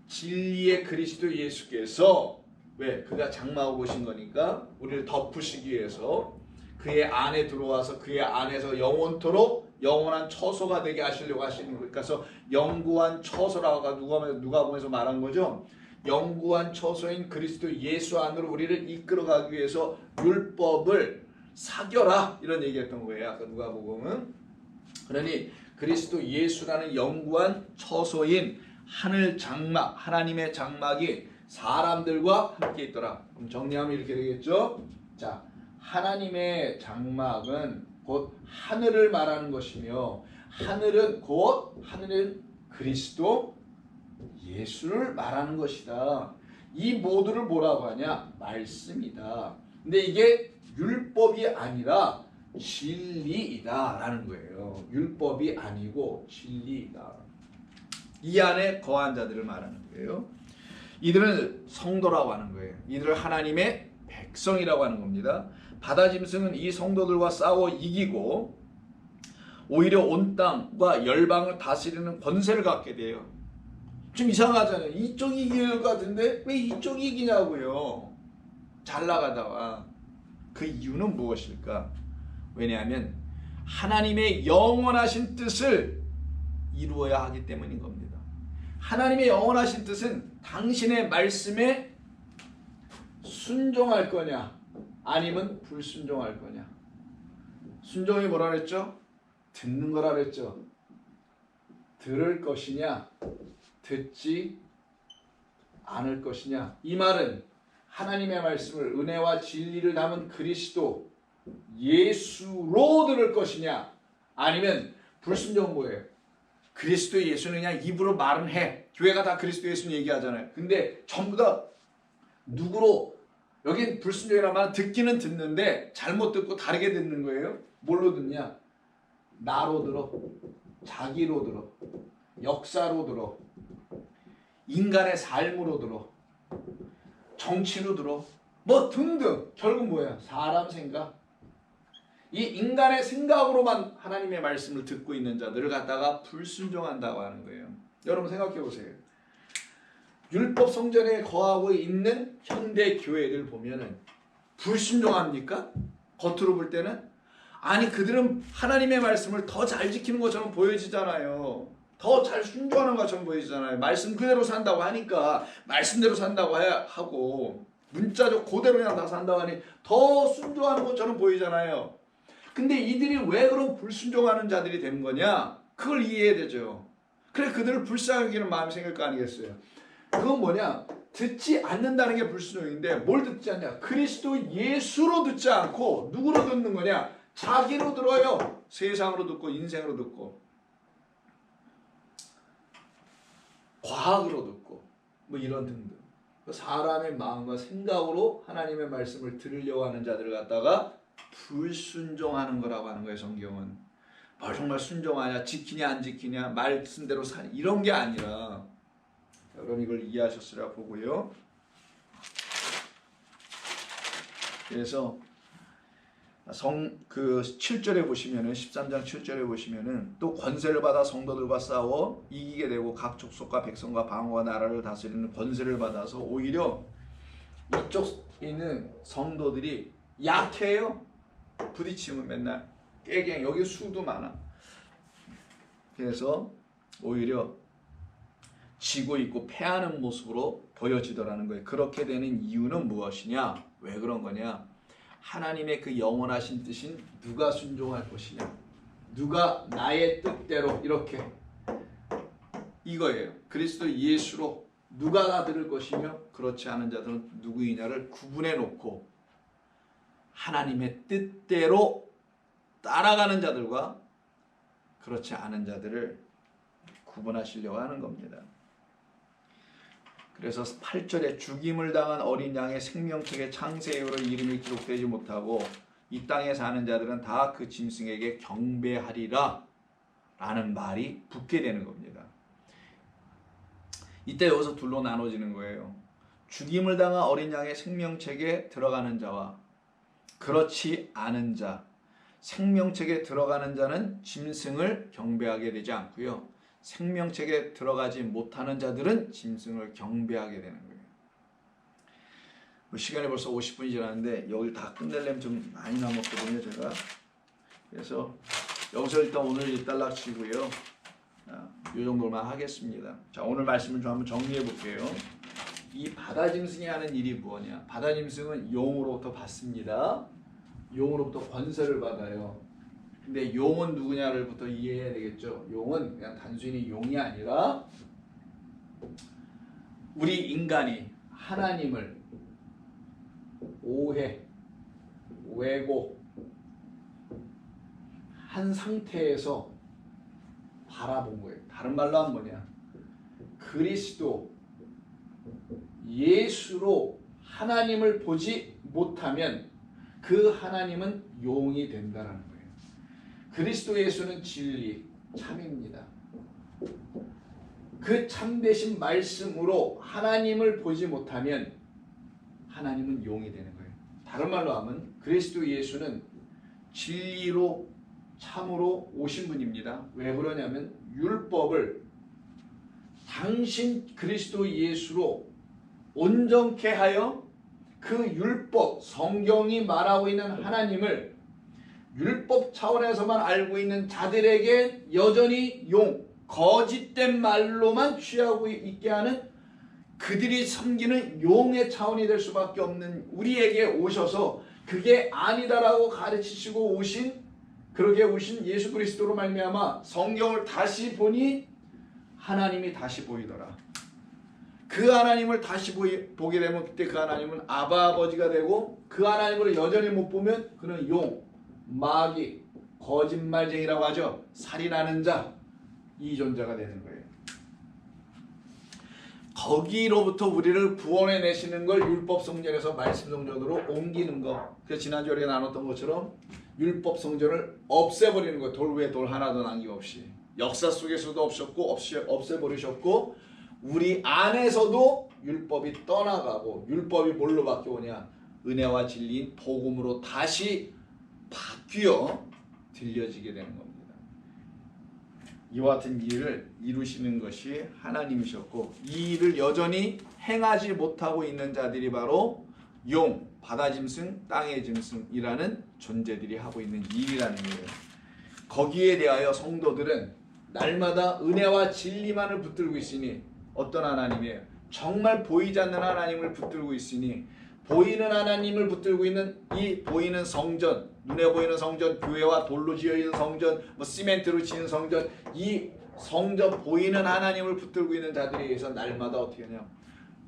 진리의 그리스도 예수께서, 왜? 그가 장막으로 오신 거니까 우리를 덮으시기 위해서 그의 안에 들어와서 그의 안에서 영원토록 영원한 처소가 되게 하시려고 하시는 거예요. 그래서 영구한 처소라고 누가복음에서 말한 거죠. 영구한 처소인 그리스도 예수 안으로 우리를 이끌어가기 위해서 율법을 사겨라 이런 얘기했던 거예요. 아까 누가복음은. 그러니 그리스도 예수라는 영구한 처소인 하늘 장막, 하나님의 장막이 사람들과 함께 있더라. 그럼 정리하면 이렇게 되겠죠. 자, 하나님의 장막은 곧 하늘을 말하는 것이며 하늘은 그리스도 예수를 말하는 것이다. 이 모두를 뭐라고 하냐? 말씀이다. 근데 이게 율법이 아니라 진리이다 라는 거예요. 율법이 아니고 진리이다. 이 안에 거한 자들을 말하는 거예요. 이들은 성도라고 하는 거예요. 이들을 하나님의 백성이라고 하는 겁니다. 바다 짐승은 이 성도들과 싸워 이기고 오히려 온 땅과 열방을 다스리는 권세를 갖게 돼요. 좀 이상하잖아요. 이쪽이 이길 것 같은데 왜 이쪽이 이기냐고요. 잘 나가다가. 그 이유는 무엇일까? 왜냐하면 하나님의 영원하신 뜻을 이루어야 하기 때문인 겁니다. 하나님의 영원하신 뜻은 당신의 말씀에 순종할 거냐 아니면 불순종할 거냐. 순종이 뭐라 그랬죠? 듣는 거라 그랬죠. 들을 것이냐 듣지 않을 것이냐. 이 말은 하나님의 말씀을 은혜와 진리를 담은 그리스도 예수로 들을 것이냐 아니면 불순종 뭐예요? 그리스도 예수는 그냥 입으로 말은 해. 교회가 다 그리스도 예수는 얘기하잖아요. 근데 전부 다 누구로? 여긴 불순종이라는 말은 듣기는 듣는데 잘못 듣고 다르게 듣는 거예요. 뭘로 듣냐? 나로 들어, 자기로 들어, 역사로 들어, 인간의 삶으로 들어, 정치로 들어, 뭐 등등. 결국 뭐야? 사람 생각. 이 인간의 생각으로만 하나님의 말씀을 듣고 있는 자들을 갖다가 불순종한다고 하는 거예요. 여러분 생각해 보세요. 율법 성전에 거하고 있는 현대 교회들 보면은 불순종합니까? 겉으로 볼 때는? 아니 그들은 하나님의 말씀을 더 잘 지키는 것처럼 보여지잖아요. 더 잘 순종하는 것처럼 보여지잖아요. 말씀 그대로 산다고 하니까 말씀대로 산다고 하고 문자적 그대로 그냥 다 산다고 하니 더 순종하는 것처럼 보이잖아요. 근데 이들이 왜 그런 불순종하는 자들이 되는 거냐? 그걸 이해해야 되죠. 그래 그들을 불쌍히 여기는 마음이 생길 거 아니겠어요. 그건 뭐냐? 듣지 않는다는 게 불순종인데 뭘 듣지 않냐? 그리스도 예수로 듣지 않고 누구로 듣는 거냐? 자기로 들어요. 세상으로 듣고 인생으로 듣고 과학으로 듣고 뭐 이런 등등 사람의 마음과 생각으로 하나님의 말씀을 들으려고 하는 자들을 갖다가 불순종하는 거라고 하는 거예요. 성경은 뭘 정말 순종하냐, 지키냐 안 지키냐, 말씀대로 사냐 이런 게 아니라 여러분 이걸 이해하셨으리라 보고요. 그래서 그 7절에 보시면은 13장 7절에 보시면은 또 권세를 받아 성도들과 싸워 이기게 되고 각 족속과 백성과 방어와 나라를 다스리는 권세를 받아서 오히려 이쪽 있는 성도들이 약해요. 부딪히면 맨날 깨갱 여기 수도 많아. 그래서 오히려 지고 있고 패하는 모습으로 보여지더라는 거예요. 그렇게 되는 이유는 무엇이냐? 왜 그런 거냐? 하나님의 그 영원하신 뜻인 누가 순종할 것이냐, 누가 나의 뜻대로 이렇게 이거예요. 그리스도 예수로 누가 다 들을 것이며 그렇지 않은 자들은 누구이냐를 구분해 놓고 하나님의 뜻대로 따라가는 자들과 그렇지 않은 자들을 구분하시려고 하는 겁니다. 그래서 8절에 죽임을 당한 어린 양의 생명책의 창세 이후로 이름이 기록되지 못하고 이 땅에 사는 자들은 다 그 짐승에게 경배하리라 라는 말이 붙게 되는 겁니다. 이때 여기서 둘로 나눠지는 거예요. 죽임을 당한 어린 양의 생명책에 들어가는 자와 그렇지 않은 자. 생명책에 들어가는 자는 짐승을 경배하게 되지 않고요. 생명책에 들어가지 못하는 자들은 짐승을 경배하게 되는 거예요. 시간이 벌써 50분이 지났는데 여기 다 끝내려면 좀 많이 남았거든요. 제가 그래서 여기서 일단 오늘 일단락 치고요. 이 정도만 하겠습니다. 자, 오늘 말씀을 좀 한번 정리해 볼게요. 이 바다 짐승이 하는 일이 뭐냐? 바다 짐승은 용으로부터 받습니다. 용으로부터 권세를 받아요. 근데 용은 누구냐를부터 이해해야 되겠죠. 용은 그냥 단순히 용이 아니라 우리 인간이 하나님을 오해, 왜곡 한 상태에서 바라본 거예요. 다른 말로 하면 뭐냐? 그리스도 예수로 하나님을 보지 못하면 그 하나님은 용이 된다라는 거예요. 그리스도 예수는 진리, 참입니다. 그 참되신 말씀으로 하나님을 보지 못하면 하나님은 용이 되는 거예요. 다른 말로 하면 그리스도 예수는 진리로 참으로 오신 분입니다. 왜 그러냐면 율법을 당신 그리스도 예수로 온전케 하여 그 율법, 성경이 말하고 있는 하나님을 율법 차원에서만 알고 있는 자들에게 여전히 용, 거짓된 말로만 취하고 있게 하는 그들이 섬기는 용의 차원이 될 수밖에 없는 우리에게 오셔서 그게 아니다라고 가르치시고 오신 그렇게 오신 예수 그리스도로 말미암아 성경을 다시 보니 하나님이 다시 보이더라. 그 하나님을 다시 보게 되면 그때 그 하나님은 아바 아버지가 되고 그 하나님을 여전히 못 보면 그는 용, 마귀, 거짓말쟁이라고 하죠. 살인하는 자, 이 존재가 되는 거예요. 거기로부터 우리를 구원해내시는 걸 율법 성전에서 말씀 성전으로 옮기는 거. 그래서 지난주에 우리가 나눴던 것처럼 율법 성전을 없애버리는 거. 돌 위에 돌 하나도 남김없이. 역사 속에서도 없애버리셨고 우리 안에서도 율법이 떠나가고 율법이 뭘로 바뀌오냐? 은혜와 진리인 복음으로 다시 바뀌어 들려지게 되는 겁니다. 이와 같은 일을 이루시는 것이 하나님이셨고 이 일을 여전히 행하지 못하고 있는 자들이 바로 용, 바다 짐승, 땅의 짐승이라는 존재들이 하고 있는 일이라는 거예요. 거기에 대하여 성도들은 날마다 은혜와 진리만을 붙들고 있으니 어떤 하나님이에요? 정말 보이지 않는 하나님을 붙들고 있으니 보이는 하나님을 붙들고 있는 이 보이는 성전, 눈에 보이는 성전, 교회와 돌로 지어있는 성전, 시멘트로 지은 성전, 이 성전 보이는 하나님을 붙들고 있는 자들에 의해서 날마다 어떻게 하냐?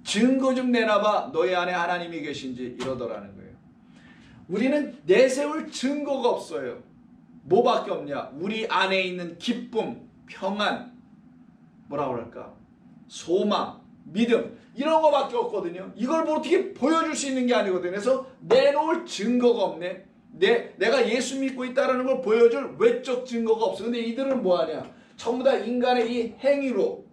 증거 좀 내놔봐. 너희 안에 하나님이 계신지 이러더라는 거예요. 우리는 내세울 증거가 없어요. 뭐밖에 없냐? 우리 안에 있는 기쁨, 평안, 뭐라고 할까? 소망, 믿음 이런 거밖에 없거든요. 이걸 뭐 어떻게 보여줄 수 있는 게 아니거든요. 그래서 내놓을 증거가 없네. 내가 예수 믿고 있다는 걸 보여줄 외적 증거가 없어. 근데 이들은 뭐하냐? 전부 다 인간의 이 행위로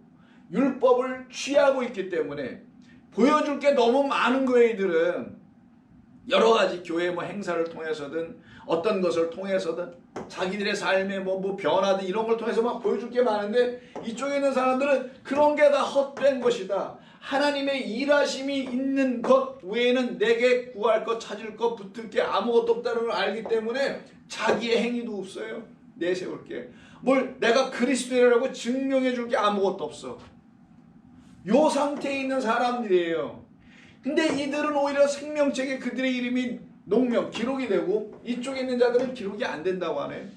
율법을 취하고 있기 때문에 보여줄 게 너무 많은 거예요. 이들은 여러 가지 교회 행사를 통해서든 어떤 것을 통해서든 자기들의 삶의 변화든 이런 걸 통해서 막 보여줄 게 많은데 이쪽에 있는 사람들은 그런 게 다 헛된 것이다. 하나님의 일하심이 있는 것 외에는 내게 구할 것, 찾을 것, 붙을 게 아무것도 없다는 걸 알기 때문에 자기의 행위도 없어요. 내세울 게. 뭘 내가 그리스도라고 증명해 줄 게 아무것도 없어. 요 상태에 있는 사람들이에요. 근데 이들은 오히려 생명책에 그들의 이름이 농명, 기록이 되고 이쪽에 있는 자들은 기록이 안 된다고 하네.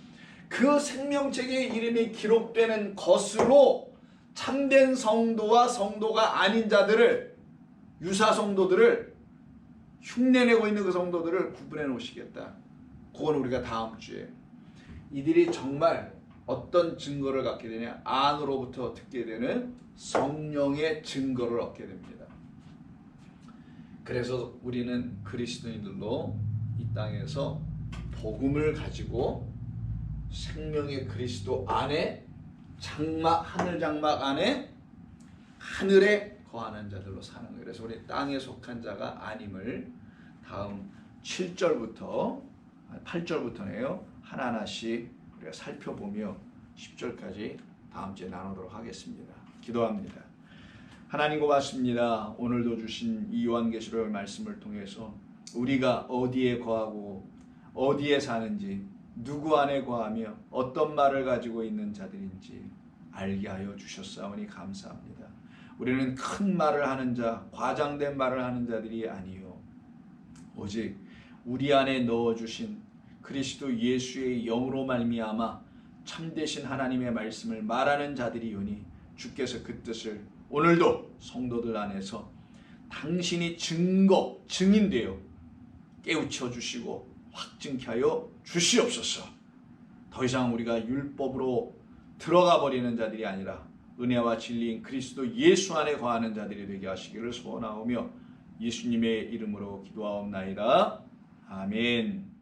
그 생명책에 이름이 기록되는 것으로 참된 성도와 성도가 아닌 자들을, 유사 성도들을, 흉내내고 있는 그 성도들을 구분해 놓으시겠다. 그건 우리가 다음 주에. 이들이 정말 어떤 증거를 갖게 되냐? 안으로부터 듣게 되는 성령의 증거를 얻게 됩니다. 그래서 우리는 그리스도인들로 이 땅에서 복음을 가지고 생명의 그리스도 안에 하늘 장막 안에 하늘에 거하는 자들로 사는 거예요. 그래서 우리 땅에 속한 자가 아님을 다음 7절부터 8절부터네요. 하나하나씩 우리가 살펴보며 10절까지 다음 주에 나누도록 하겠습니다. 기도합니다. 하나님 고맙습니다. 오늘도 주신 이 요한계시록 말씀을 통해서 우리가 어디에 거하고 어디에 사는지, 누구 안에 거하며 어떤 말을 가지고 있는 자들인지 알게 하여 주셨사오니 감사합니다. 우리는 큰 말을 하는 자, 과장된 말을 하는 자들이 아니요 오직 우리 안에 넣어주신 그리스도 예수의 영으로 말미암아 참되신 하나님의 말씀을 말하는 자들이오니 주께서 그 뜻을 오늘도 성도들 안에서 당신이 증인되어 깨우쳐 주시고 확증케 하여 주시옵소서. 더 이상 우리가 율법으로 들어가 버리는 자들이 아니라 은혜와 진리인 그리스도 예수 안에 거하는 자들이 되게 하시기를 소원하오며 예수님의 이름으로 기도하옵나이다. 아멘.